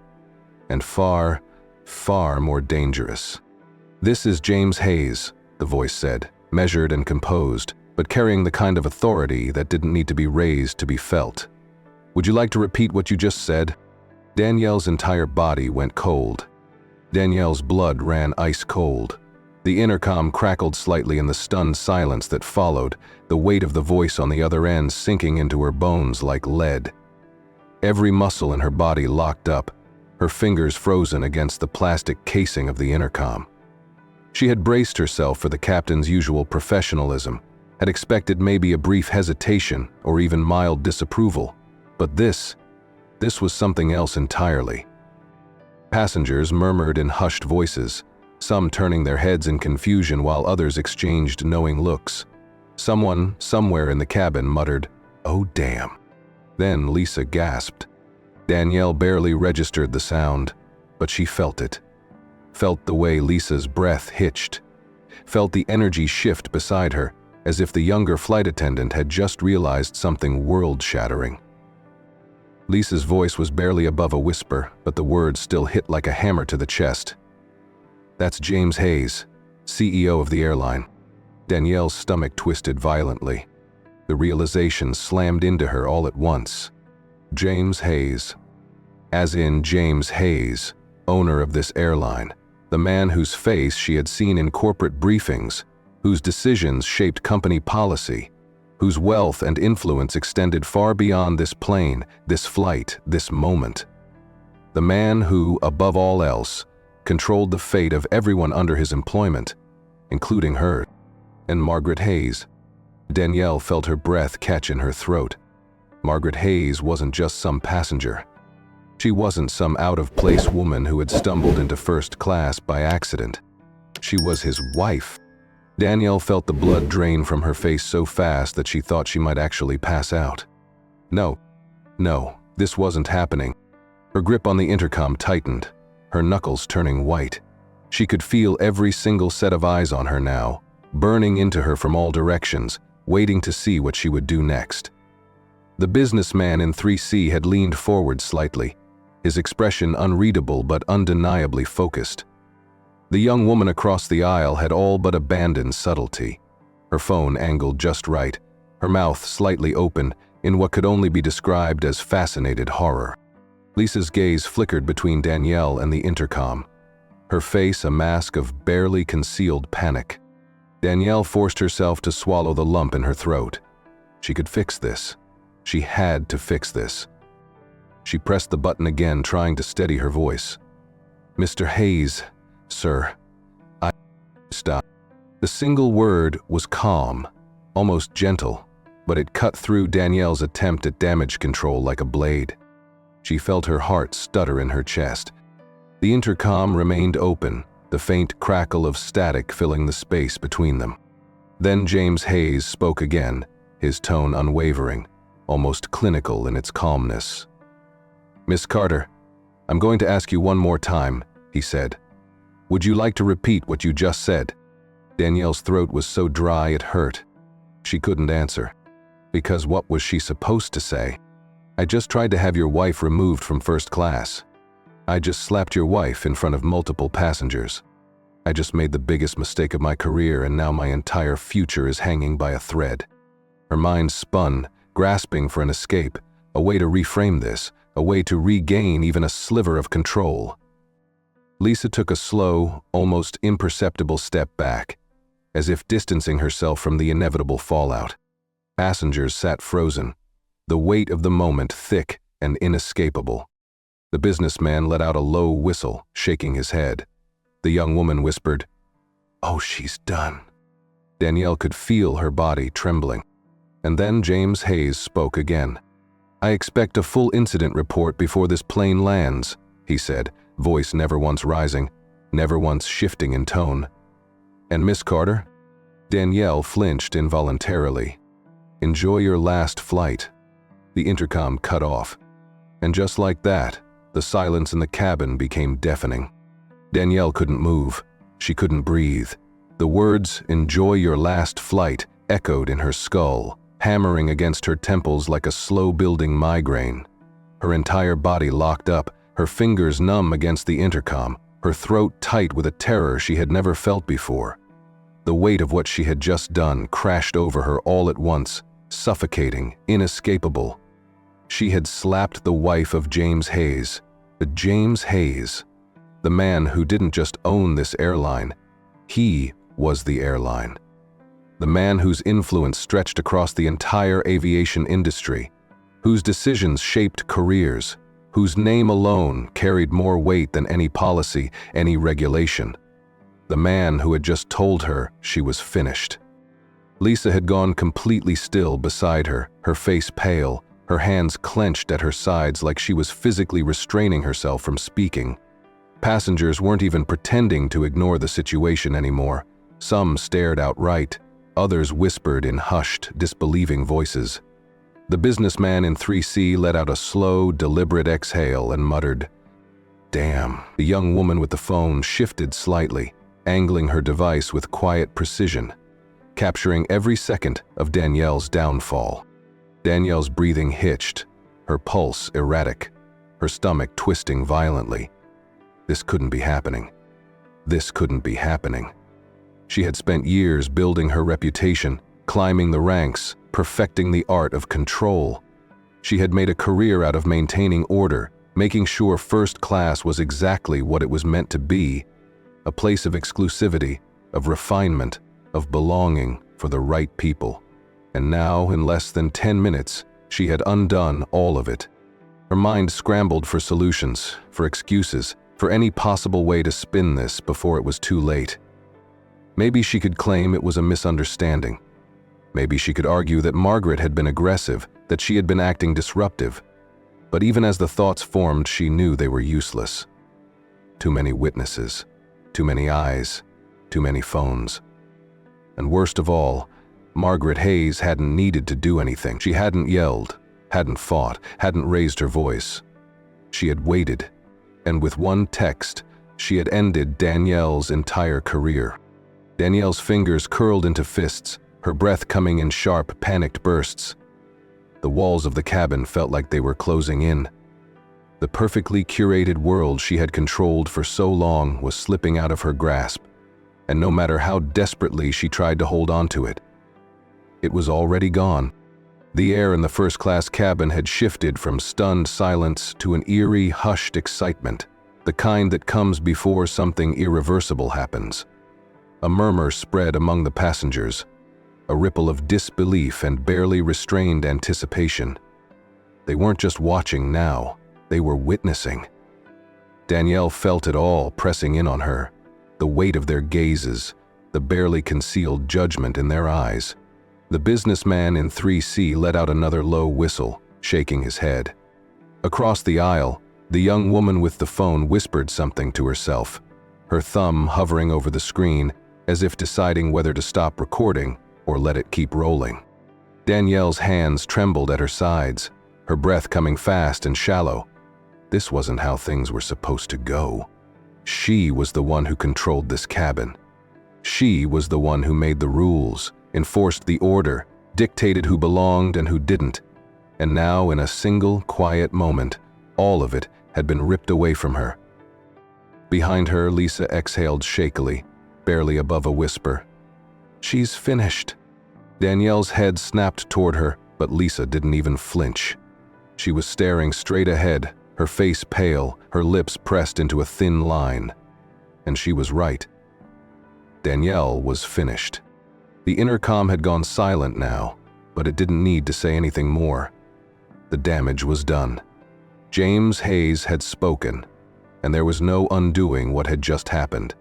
A: and far, far more dangerous. "This is James Hayes," the voice said, measured and composed, but carrying the kind of authority that didn't need to be raised to be felt. "Would you like to repeat what you just said?" Danielle's entire body went cold. Danielle's blood ran ice cold. The intercom crackled slightly in the stunned silence that followed, the weight of the voice on the other end sinking into her bones like lead. Every muscle in her body locked up, her fingers frozen against the plastic casing of the intercom. She had braced herself for the captain's usual professionalism, had expected maybe a brief hesitation or even mild disapproval, but this was something else entirely. Passengers murmured in hushed voices, some turning their heads in confusion while others exchanged knowing looks. Someone, somewhere in the cabin, muttered, "Oh damn." Then Lisa gasped. Danielle barely registered the sound, but she felt it. Felt the way Lisa's breath hitched. Felt the energy shift beside her, as if the younger flight attendant had just realized something world-shattering. Lisa's voice was barely above a whisper, but the words still hit like a hammer to the chest. That's James Hayes, CEO of the airline. Danielle's stomach twisted violently. The realization slammed into her all at once. James Hayes. As in James Hayes, owner of this airline, the man whose face she had seen in corporate briefings, whose decisions shaped company policy, whose wealth and influence extended far beyond this plane, this flight, this moment. The man who, above all else, controlled the fate of everyone under his employment, including her. And Margaret Hayes. Danielle felt her breath catch in her throat. Margaret Hayes wasn't just some passenger. She wasn't some out-of-place woman who had stumbled into first class by accident. She was his wife. Danielle felt the blood drain from her face so fast that she thought she might actually pass out. No, this wasn't happening. Her grip on the intercom tightened, her knuckles turning white. She could feel every single set of eyes on her now, burning into her from all directions, waiting to see what she would do next. The businessman in 3C had leaned forward slightly, his expression unreadable but undeniably focused. The young woman across the aisle had all but abandoned subtlety. Her phone angled just right, her mouth slightly open in what could only be described as fascinated horror. Lisa's gaze flickered between Danielle and the intercom, her face a mask of barely concealed panic. Danielle forced herself to swallow the lump in her throat. She could fix this. She had to fix this. She pressed the button again, trying to steady her voice. "Mr. Hayes, sir, I..." Stop. The single word was calm, almost gentle, but it cut through Danielle's attempt at damage control like a blade. She felt her heart stutter in her chest. The intercom remained open, the faint crackle of static filling the space between them. Then James Hayes spoke again, his tone unwavering, almost clinical in its calmness. "Miss Carter, I'm going to ask you one more time," he said. "Would you like to repeat what you just said?" Danielle's throat was so dry it hurt. She couldn't answer. Because what was she supposed to say? "I just tried to have your wife removed from first class. I just slapped your wife in front of multiple passengers. I just made the biggest mistake of my career, and now my entire future is hanging by a thread." Her mind spun, grasping for an escape, a way to reframe this, a way to regain even a sliver of control. Lisa took a slow, almost imperceptible step back, as if distancing herself from the inevitable fallout. Passengers sat frozen, the weight of the moment thick and inescapable. The businessman let out a low whistle, shaking his head. The young woman whispered, "Oh, she's done." Danielle could feel her body trembling. And then James Hayes spoke again. "I expect a full incident report before this plane lands," he said, voice never once rising, never once shifting in tone. "And Miss Carter?" Danielle flinched involuntarily. "Enjoy your last flight." The intercom cut off. And just like that, the silence in the cabin became deafening. Danielle couldn't move. She couldn't breathe. The words, "enjoy your last flight," echoed in her skull, hammering against her temples like a slow-building migraine. Her entire body locked up, her fingers numb against the intercom, her throat tight with a terror she had never felt before. The weight of what she had just done crashed over her all at once, suffocating, inescapable. She had slapped the wife of James Hayes, but James Hayes, the man who didn't just own this airline, he was the airline. The man whose influence stretched across the entire aviation industry, whose decisions shaped careers, whose name alone carried more weight than any policy, any regulation. The man who had just told her she was finished. Lisa had gone completely still beside her, her face pale, her hands clenched at her sides like she was physically restraining herself from speaking. Passengers weren't even pretending to ignore the situation anymore. Some stared outright. Others whispered in hushed, disbelieving voices. The businessman in 3C let out a slow, deliberate exhale and muttered, "Damn." The young woman with the phone shifted slightly, angling her device with quiet precision, capturing every second of Danielle's downfall. Danielle's breathing hitched, her pulse erratic, her stomach twisting violently. This couldn't be happening. This couldn't be happening. She had spent years building her reputation, climbing the ranks, perfecting the art of control. She had made a career out of maintaining order, making sure first class was exactly what it was meant to be, a place of exclusivity, of refinement, of belonging for the right people. And now, in less than 10 minutes, she had undone all of it. Her mind scrambled for solutions, for excuses, for any possible way to spin this before it was too late. Maybe she could claim it was a misunderstanding. Maybe she could argue that Margaret had been aggressive, that she had been acting disruptive. But even as the thoughts formed, she knew they were useless. Too many witnesses, too many eyes, too many phones. And worst of all, Margaret Hayes hadn't needed to do anything. She hadn't yelled, hadn't fought, hadn't raised her voice. She had waited, and with one text, she had ended Danielle's entire career. Danielle's fingers curled into fists, her breath coming in sharp, panicked bursts. The walls of the cabin felt like they were closing in. The perfectly curated world she had controlled for so long was slipping out of her grasp, and no matter how desperately she tried to hold on to it, it was already gone. The air in the first-class cabin had shifted from stunned silence to an eerie, hushed excitement, the kind that comes before something irreversible happens. A murmur spread among the passengers, a ripple of disbelief and barely restrained anticipation. They weren't just watching now, they were witnessing. Danielle felt it all pressing in on her, the weight of their gazes, the barely concealed judgment in their eyes. The businessman in 3C let out another low whistle, shaking his head. Across the aisle, the young woman with the phone whispered something to herself, her thumb hovering over the screen as if deciding whether to stop recording or let it keep rolling. Danielle's hands trembled at her sides, her breath coming fast and shallow. This wasn't how things were supposed to go. She was the one who controlled this cabin. She was the one who made the rules, enforced the order, dictated who belonged and who didn't. And now, in a single, quiet moment, all of it had been ripped away from her. Behind her, Lisa exhaled shakily, barely above a whisper. "She's finished." Danielle's head snapped toward her, but Lisa didn't even flinch. She was staring straight ahead, her face pale, her lips pressed into a thin line. And she was right. Danielle was finished. The intercom had gone silent now, but it didn't need to say anything more. The damage was done. James Hayes had spoken, and there was no undoing what had just happened.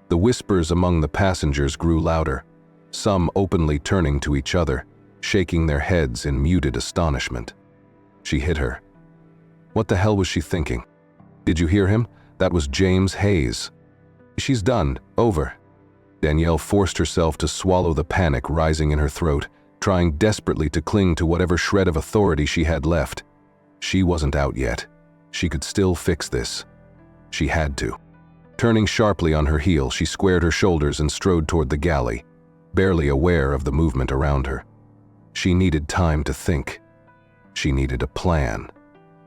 A: The whispers among the passengers grew louder, some openly turning to each other, shaking their heads in muted astonishment. She hit her. What the hell was she thinking? Did you hear him? That was James Hayes. She's done. Over. Danielle forced herself to swallow the panic rising in her throat, trying desperately to cling to whatever shred of authority she had left. She wasn't out yet. She could still fix this. She had to. Turning sharply on her heel, she squared her shoulders and strode toward the galley, barely aware of the movement around her. She needed time to think. She needed a plan.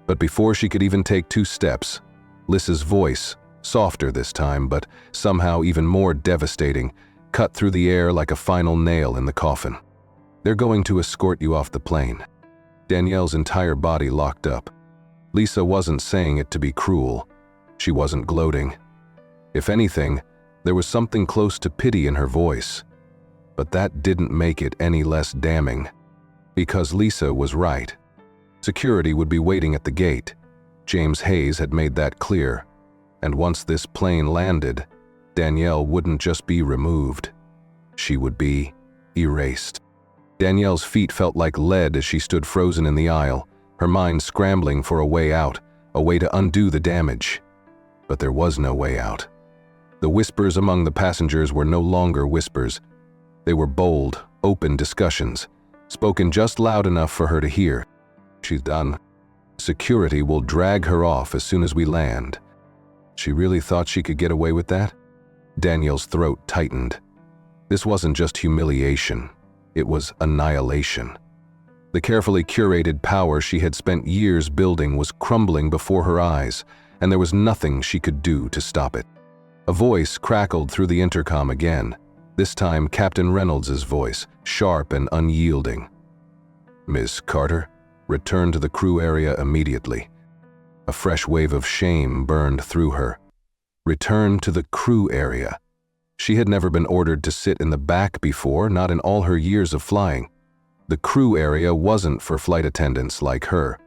A: But before she could even take 2 steps, Lisa's voice, softer this time, but somehow even more devastating, cut through the air like a final nail in the coffin. "They're going to escort you off the plane." Danielle's entire body locked up. Lisa wasn't saying it to be cruel. She wasn't gloating. If anything, there was something close to pity in her voice. But that didn't make it any less damning. Because Lisa was right. Security would be waiting at the gate. James Hayes had made that clear. And once this plane landed, Danielle wouldn't just be removed. She would be erased. Danielle's feet felt like lead as she stood frozen in the aisle, her mind scrambling for a way out, a way to undo the damage. But there was no way out. The whispers among the passengers were no longer whispers. They were bold, open discussions, spoken just loud enough for her to hear. "She's done. Security will drag her off as soon as we land." She really thought she could get away with that? Danielle's throat tightened. This wasn't just humiliation. It was annihilation. The carefully curated power she had spent years building was crumbling before her eyes, and there was nothing she could do to stop it. A voice crackled through the intercom again, this time Captain Reynolds's voice, sharp and unyielding. "Miss Carter, return to the crew area immediately." A fresh wave of shame burned through her. Return to the crew area. She had never been ordered to sit in the back before, not in all her years of flying. The crew area wasn't for flight attendants like her.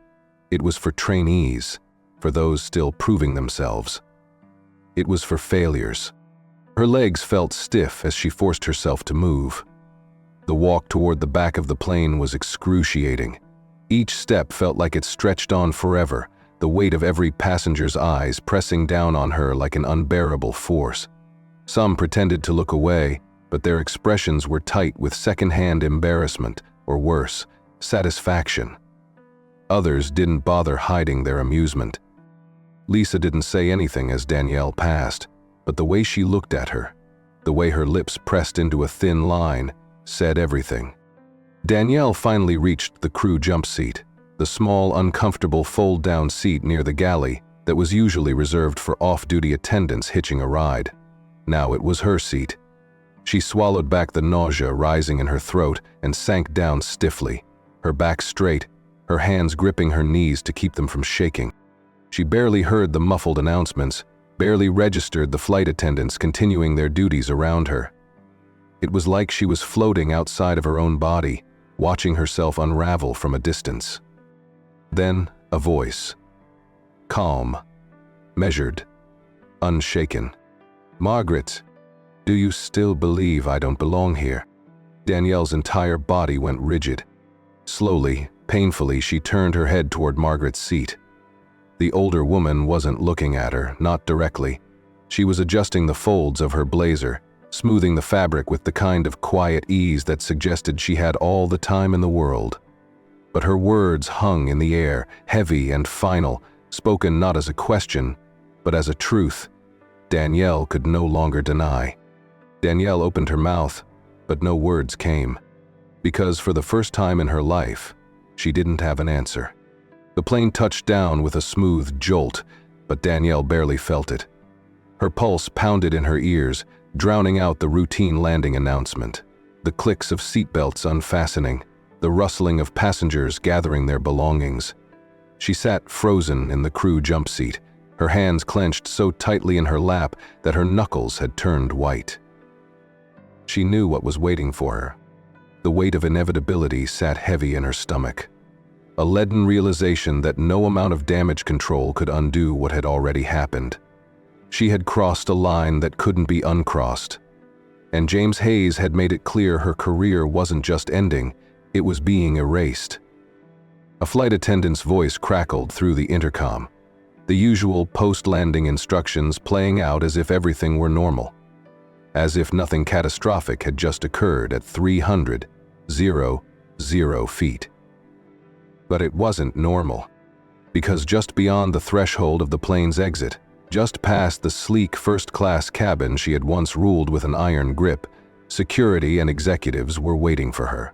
A: It was for trainees, for those still proving themselves. It was for failures. Her legs felt stiff as she forced herself to move. The walk toward the back of the plane was excruciating. Each step felt like it stretched on forever, the weight of every passenger's eyes pressing down on her like an unbearable force. Some pretended to look away, but their expressions were tight with secondhand embarrassment, or worse, satisfaction. Others didn't bother hiding their amusement. Lisa didn't say anything as Danielle passed, but the way she looked at her, the way her lips pressed into a thin line, said everything. Danielle finally reached the crew jump seat, the small, uncomfortable fold-down seat near the galley that was usually reserved for off-duty attendants hitching a ride. Now it was her seat. She swallowed back the nausea rising in her throat and sank down stiffly, her back straight, her hands gripping her knees to keep them from shaking. She barely heard the muffled announcements, barely registered the flight attendants continuing their duties around her. It was like she was floating outside of her own body, watching herself unravel from a distance. Then a voice. Calm, measured, unshaken. "Margaret, do you still believe I don't belong here?" Danielle's entire body went rigid. Slowly, painfully, she turned her head toward Margaret's seat. The older woman wasn't looking at her, not directly. She was adjusting the folds of her blazer, smoothing the fabric with the kind of quiet ease that suggested she had all the time in the world. But her words hung in the air, heavy and final, spoken not as a question, but as a truth Danielle could no longer deny. Danielle opened her mouth, but no words came, because for the first time in her life, she didn't have an answer. The plane touched down with a smooth jolt, but Danielle barely felt it. Her pulse pounded in her ears, drowning out the routine landing announcement, the clicks of seatbelts unfastening, the rustling of passengers gathering their belongings. She sat frozen in the crew jump seat, her hands clenched so tightly in her lap that her knuckles had turned white. She knew what was waiting for her. The weight of inevitability sat heavy in her stomach. A leaden realization that no amount of damage control could undo what had already happened. She had crossed a line that couldn't be uncrossed. And James Hayes had made it clear her career wasn't just ending, it was being erased. A flight attendant's voice crackled through the intercom, the usual post-landing instructions playing out as if everything were normal, as if nothing catastrophic had just occurred at 300 feet. But it wasn't normal, because just beyond the threshold of the plane's exit, just past the sleek first-class cabin she had once ruled with an iron grip, security and executives were waiting for her.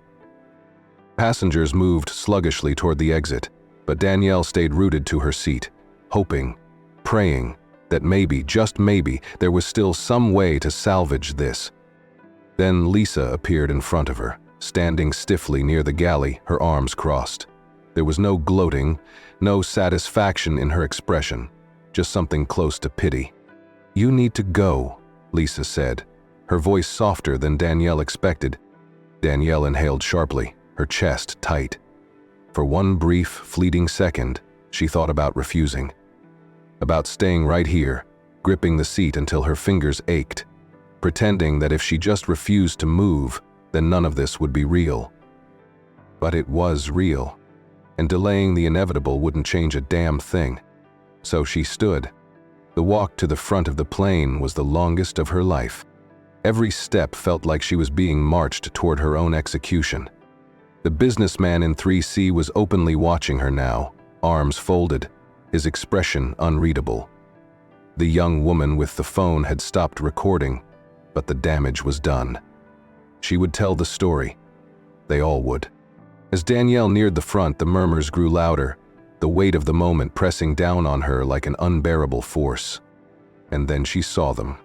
A: Passengers moved sluggishly toward the exit, but Danielle stayed rooted to her seat, hoping, praying, that maybe, just maybe, there was still some way to salvage this. Then Lisa appeared in front of her, standing stiffly near the galley, her arms crossed. There was no gloating, no satisfaction in her expression, just something close to pity. "You need to go," Lisa said, her voice softer than Danielle expected. Danielle inhaled sharply, her chest tight. For one brief, fleeting second, she thought about refusing. About staying right here, gripping the seat until her fingers ached, pretending that if she just refused to move, then none of this would be real. But it was real, and delaying the inevitable wouldn't change a damn thing. So she stood. The walk to the front of the plane was the longest of her life. Every step felt like she was being marched toward her own execution. The businessman in 3C was openly watching her now, arms folded, his expression unreadable. The young woman with the phone had stopped recording, but the damage was done. She would tell the story. They all would. As Danielle neared the front, the murmurs grew louder, the weight of the moment pressing down on her like an unbearable force. And then she saw them.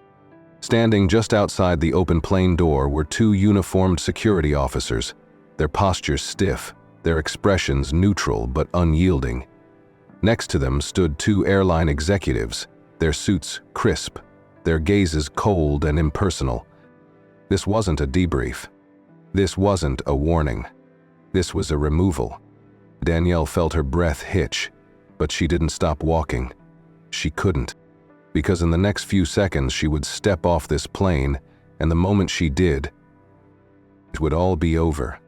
A: Standing just outside the open plane door were two uniformed security officers, their postures stiff, their expressions neutral but unyielding. Next to them stood two airline executives, their suits crisp, their gazes cold and impersonal. This wasn't a debrief. This wasn't a warning. This was a removal. Danielle felt her breath hitch, but she didn't stop walking. She couldn't, because in the next few seconds she would step off this plane, and the moment she did, it would all be over.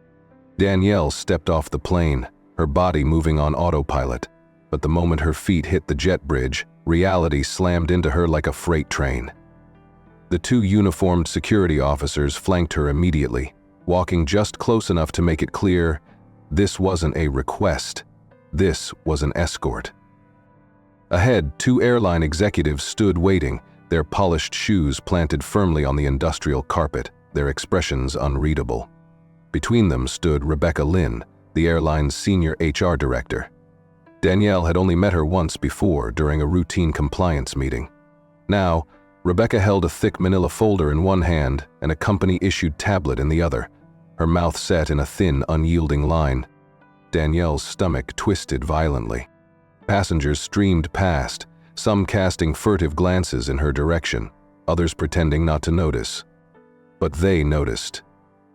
A: Danielle stepped off the plane, her body moving on autopilot, but the moment her feet hit the jet bridge, reality slammed into her like a freight train. The two uniformed security officers flanked her immediately, walking just close enough to make it clear this wasn't a request, this was an escort. Ahead, two airline executives stood waiting, their polished shoes planted firmly on the industrial carpet, their expressions unreadable. Between them stood Rebecca Lynn, the airline's senior HR director. Danielle had only met her once before during a routine compliance meeting. Now, Rebecca held a thick manila folder in one hand and a company-issued tablet in the other, her mouth set in a thin, unyielding line. Danielle's stomach twisted violently. Passengers streamed past, some casting furtive glances in her direction, others pretending not to notice. But they noticed.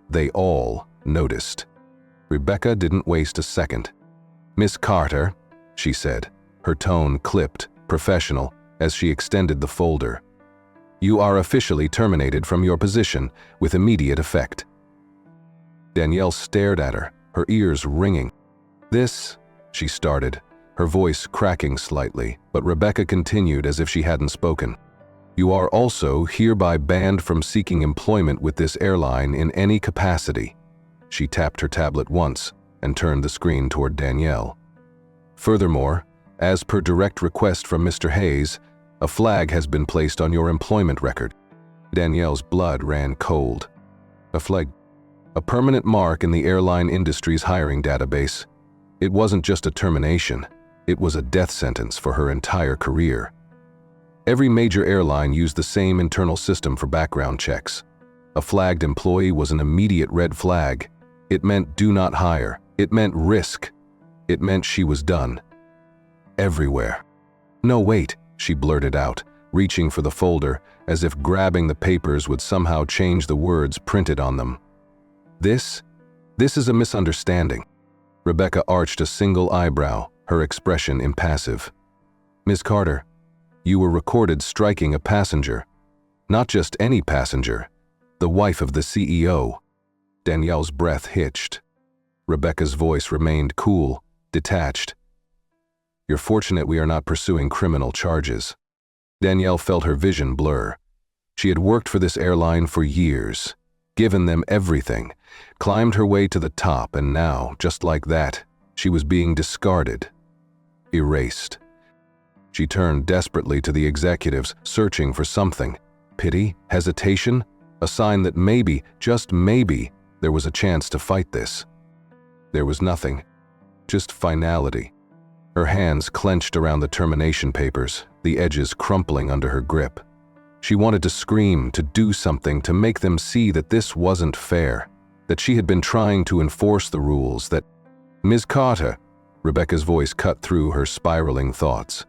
A: They all noticed. Rebecca didn't waste a second. "Miss Carter," she said, her tone clipped, professional, as she extended the folder. "You are officially terminated from your position with immediate effect." Danielle stared at her, her ears ringing. "This," she started, her voice cracking slightly, but Rebecca continued as if she hadn't spoken. "You are also hereby banned from seeking employment with this airline in any capacity." She tapped her tablet once and turned the screen toward Danielle. "Furthermore, as per direct request from Mr. Hayes, a flag has been placed on your employment record." Danielle's blood ran cold. A flag. A permanent mark in the airline industry's hiring database. It wasn't just a termination, it was a death sentence for her entire career. Every major airline used the same internal system for background checks. A flagged employee was an immediate red flag. It meant do not hire. It meant risk. It meant she was done. Everywhere. "No, wait," she blurted out, reaching for the folder, as if grabbing the papers would somehow change the words printed on them. This is a misunderstanding." Rebecca arched a single eyebrow, her expression impassive. "Ms. Carter, you were recorded striking a passenger. Not just any passenger, the wife of the CEO." Danielle's breath hitched. Rebecca's voice remained cool, detached. "You're fortunate we are not pursuing criminal charges." Danielle felt her vision blur. She had worked for this airline for years, given them everything, climbed her way to the top, and now, just like that, she was being discarded, erased. She turned desperately to the executives, searching for something. Pity? Hesitation? A sign that maybe, just maybe, there was a chance to fight this. There was nothing. Just finality. Her hands clenched around the termination papers, the edges crumpling under her grip. She wanted to scream, to do something, to make them see that this wasn't fair, that she had been trying to enforce the rules, that… "Ms. Carter," Rebecca's voice cut through her spiraling thoughts.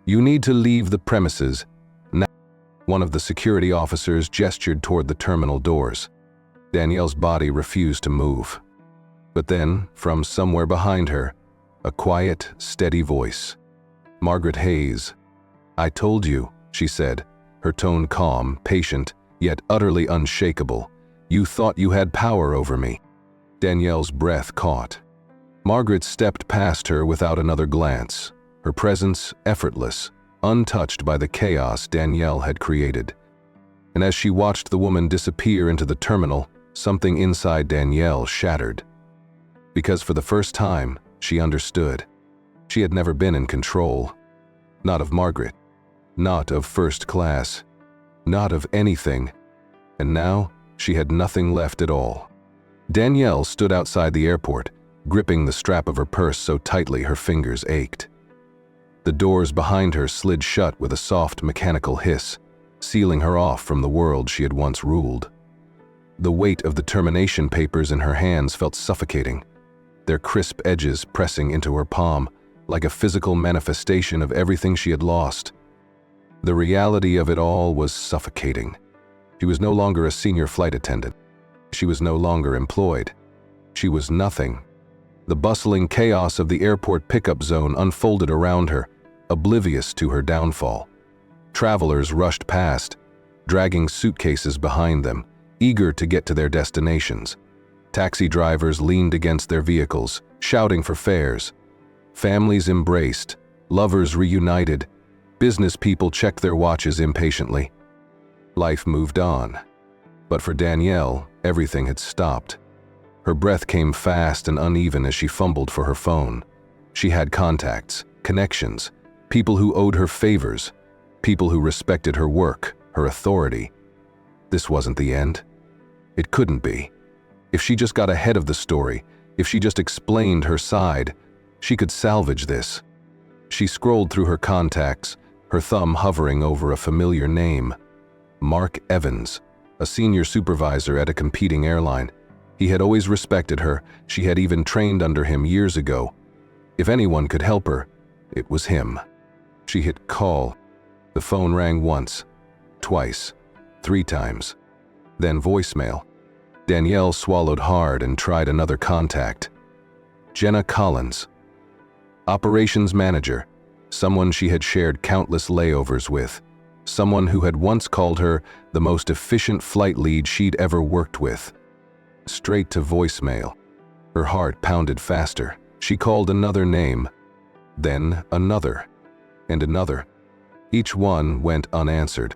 A: "You need to leave the premises now." One of the security officers gestured toward the terminal doors. Danielle's body refused to move. But then, from somewhere behind her, a quiet, steady voice. "Margaret Hayes." "I told you," she said, her tone calm, patient, yet utterly unshakable. "You thought you had power over me." Danielle's breath caught. Margaret stepped past her without another glance, her presence effortless, untouched by the chaos Danielle had created. And as she watched the woman disappear into the terminal, something inside Danielle shattered. Because for the first time, she understood. She had never been in control. Not of Margaret. Not of first class. Not of anything. And now, she had nothing left at all. Danielle stood outside the airport, gripping the strap of her purse so tightly her fingers ached. The doors behind her slid shut with a soft mechanical hiss, sealing her off from the world she had once ruled. The weight of the termination papers in her hands felt suffocating, their crisp edges pressing into her palm like a physical manifestation of everything she had lost. The reality of it all was suffocating. She was no longer a senior flight attendant. She was no longer employed. She was nothing. The bustling chaos of the airport pickup zone unfolded around her, oblivious to her downfall. Travelers rushed past, dragging suitcases behind them, eager to get to their destinations. Taxi drivers leaned against their vehicles, shouting for fares. Families embraced, lovers reunited, business people checked their watches impatiently. Life moved on. But for Danielle, everything had stopped. Her breath came fast and uneven as she fumbled for her phone. She had contacts, connections, people who owed her favors, people who respected her work, her authority. This wasn't the end. It couldn't be. If she just got ahead of the story, if she just explained her side, she could salvage this. She scrolled through her contacts, her thumb hovering over a familiar name. Mark Evans, a senior supervisor at a competing airline. He had always respected her. She had even trained under him years ago. If anyone could help her, it was him. She hit call. The phone rang once, twice, 3 times. Then voicemail. Danielle swallowed hard and tried another contact. Jenna Collins, operations manager, someone she had shared countless layovers with, someone who had once called her the most efficient flight lead she'd ever worked with. Straight to voicemail. Her heart pounded faster. She called another name, then another, and another. Each one went unanswered.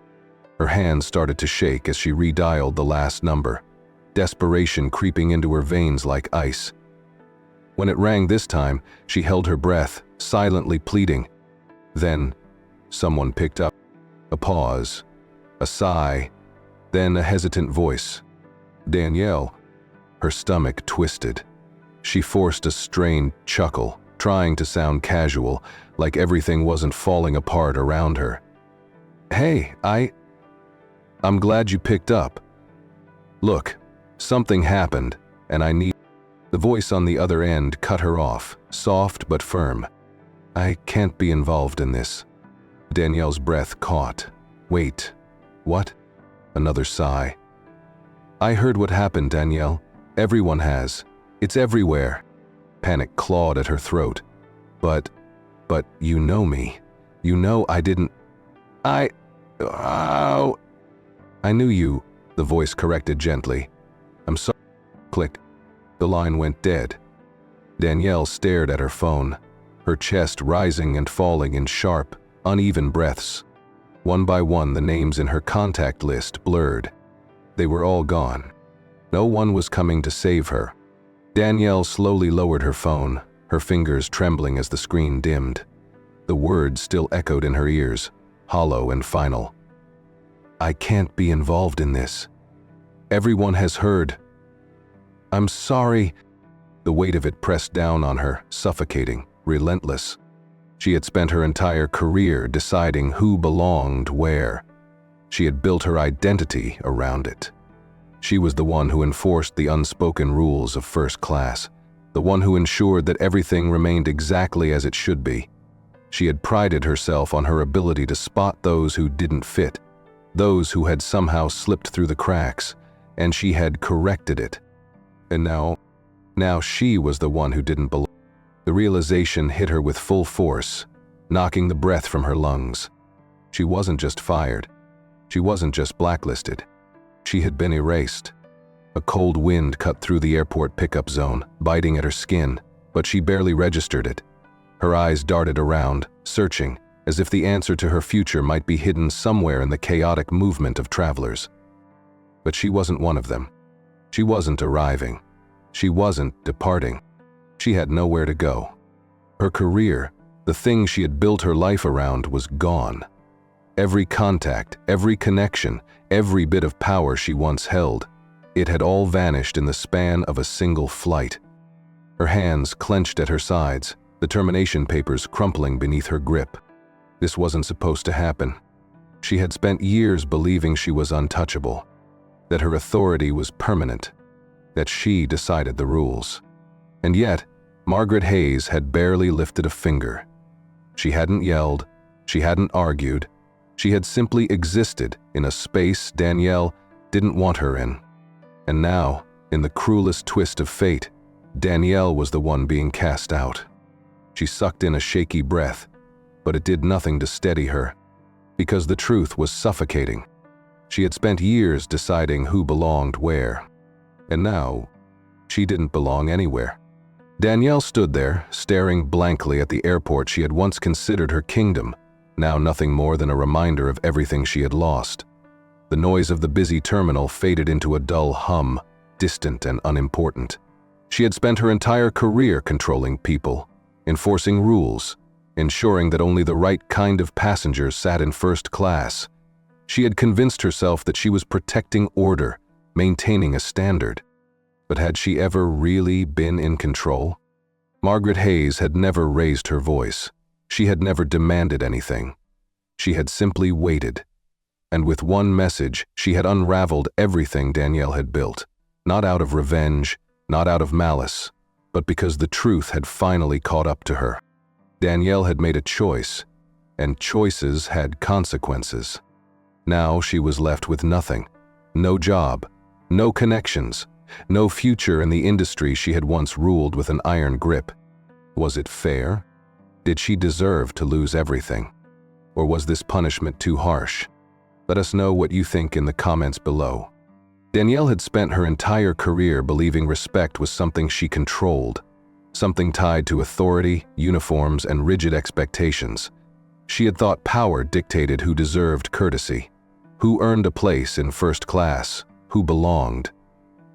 A: Her hands started to shake as she redialed the last number, desperation creeping into her veins like ice. When it rang this time, she held her breath, silently pleading. Then, someone picked up. A pause, a sigh, then a hesitant voice. Danielle. Her stomach twisted. She forced a strained chuckle, trying to sound casual, like everything wasn't falling apart around her. Hey, I'm glad you picked up. Look, something happened, and I need... The voice on the other end cut her off, soft but firm. I can't be involved in this. Danielle's breath caught. Wait, what? Another sigh. I heard what happened, Danielle. Everyone has. It's everywhere. Panic clawed at her throat. But you know me. You know I didn't... I knew you, the voice corrected gently. I'm sorry. Click. The line went dead. Danielle stared at her phone, her chest rising and falling in sharp, uneven breaths. One by one, the names in her contact list blurred. They were all gone. No one was coming to save her. Danielle slowly lowered her phone, her fingers trembling as the screen dimmed. The words still echoed in her ears, hollow and final. I can't be involved in this. Everyone has heard. I'm sorry. The weight of it pressed down on her, suffocating, relentless. She had spent her entire career deciding who belonged where. She had built her identity around it. She was the one who enforced the unspoken rules of first class, the one who ensured that everything remained exactly as it should be. She had prided herself on her ability to spot those who didn't fit, those who had somehow slipped through the cracks, and she had corrected it. And now she was the one who didn't belong. The realization hit her with full force, knocking the breath from her lungs. She wasn't just fired. She wasn't just blacklisted. She had been erased. A cold wind cut through the airport pickup zone, biting at her skin, but she barely registered it. Her eyes darted around, searching, as if the answer to her future might be hidden somewhere in the chaotic movement of travelers. But she wasn't one of them. She wasn't arriving. She wasn't departing. She had nowhere to go. Her career, the thing she had built her life around, was gone. Every contact, every connection, every bit of power she once held, it had all vanished in the span of a single flight. Her hands clenched at her sides, the termination papers crumpling beneath her grip. This wasn't supposed to happen. She had spent years believing she was untouchable, that her authority was permanent, that she decided the rules. And yet, Margaret Hayes had barely lifted a finger. She hadn't yelled, she hadn't argued, she had simply existed in a space Danielle didn't want her in. And now, in the cruelest twist of fate, Danielle was the one being cast out. She sucked in a shaky breath, but it did nothing to steady her, because the truth was suffocating. She had spent years deciding who belonged where, and now she didn't belong anywhere. Danielle stood there, staring blankly at the airport she had once considered her kingdom, now nothing more than a reminder of everything she had lost. The noise of the busy terminal faded into a dull hum, distant and unimportant. She had spent her entire career controlling people, enforcing rules, ensuring that only the right kind of passengers sat in first class. She had convinced herself that she was protecting order, maintaining a standard. But had she ever really been in control? Margaret Hayes had never raised her voice. She had never demanded anything. She had simply waited. And with one message, she had unraveled everything Danielle had built, not out of revenge, not out of malice, but because the truth had finally caught up to her. Danielle had made a choice, and choices had consequences. Now she was left with nothing, no job, no connections, no future in the industry she had once ruled with an iron grip. Was it fair? Did she deserve to lose everything? Or was this punishment too harsh? Let us know what you think in the comments below. Danielle had spent her entire career believing respect was something she controlled, something tied to authority, uniforms, and rigid expectations. She had thought power dictated who deserved courtesy, who earned a place in first class, who belonged.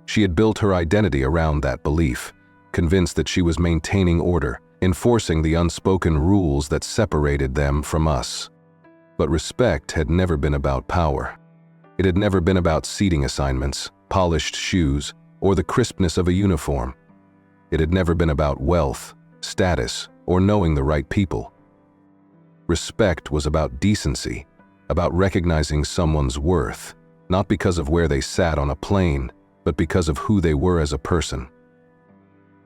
A: She had built her identity around that belief, convinced that she was maintaining order, enforcing the unspoken rules that separated them from us. But respect had never been about power. It had never been about seating assignments, polished shoes, or the crispness of a uniform. It had never been about wealth, status, or knowing the right people. Respect was about decency, about recognizing someone's worth, not because of where they sat on a plane, but because of who they were as a person.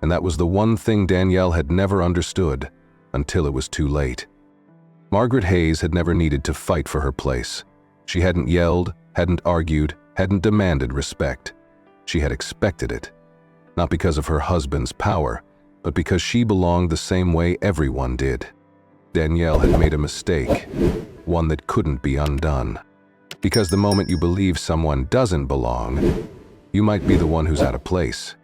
A: And that was the one thing Danielle had never understood until it was too late. Margaret Hayes had never needed to fight for her place. She hadn't yelled, hadn't argued, hadn't demanded respect. She had expected it, not because of her husband's power, but because she belonged the same way everyone did. Danielle had made a mistake, one that couldn't be undone. Because the moment you believe someone doesn't belong, you might be the one who's out of place.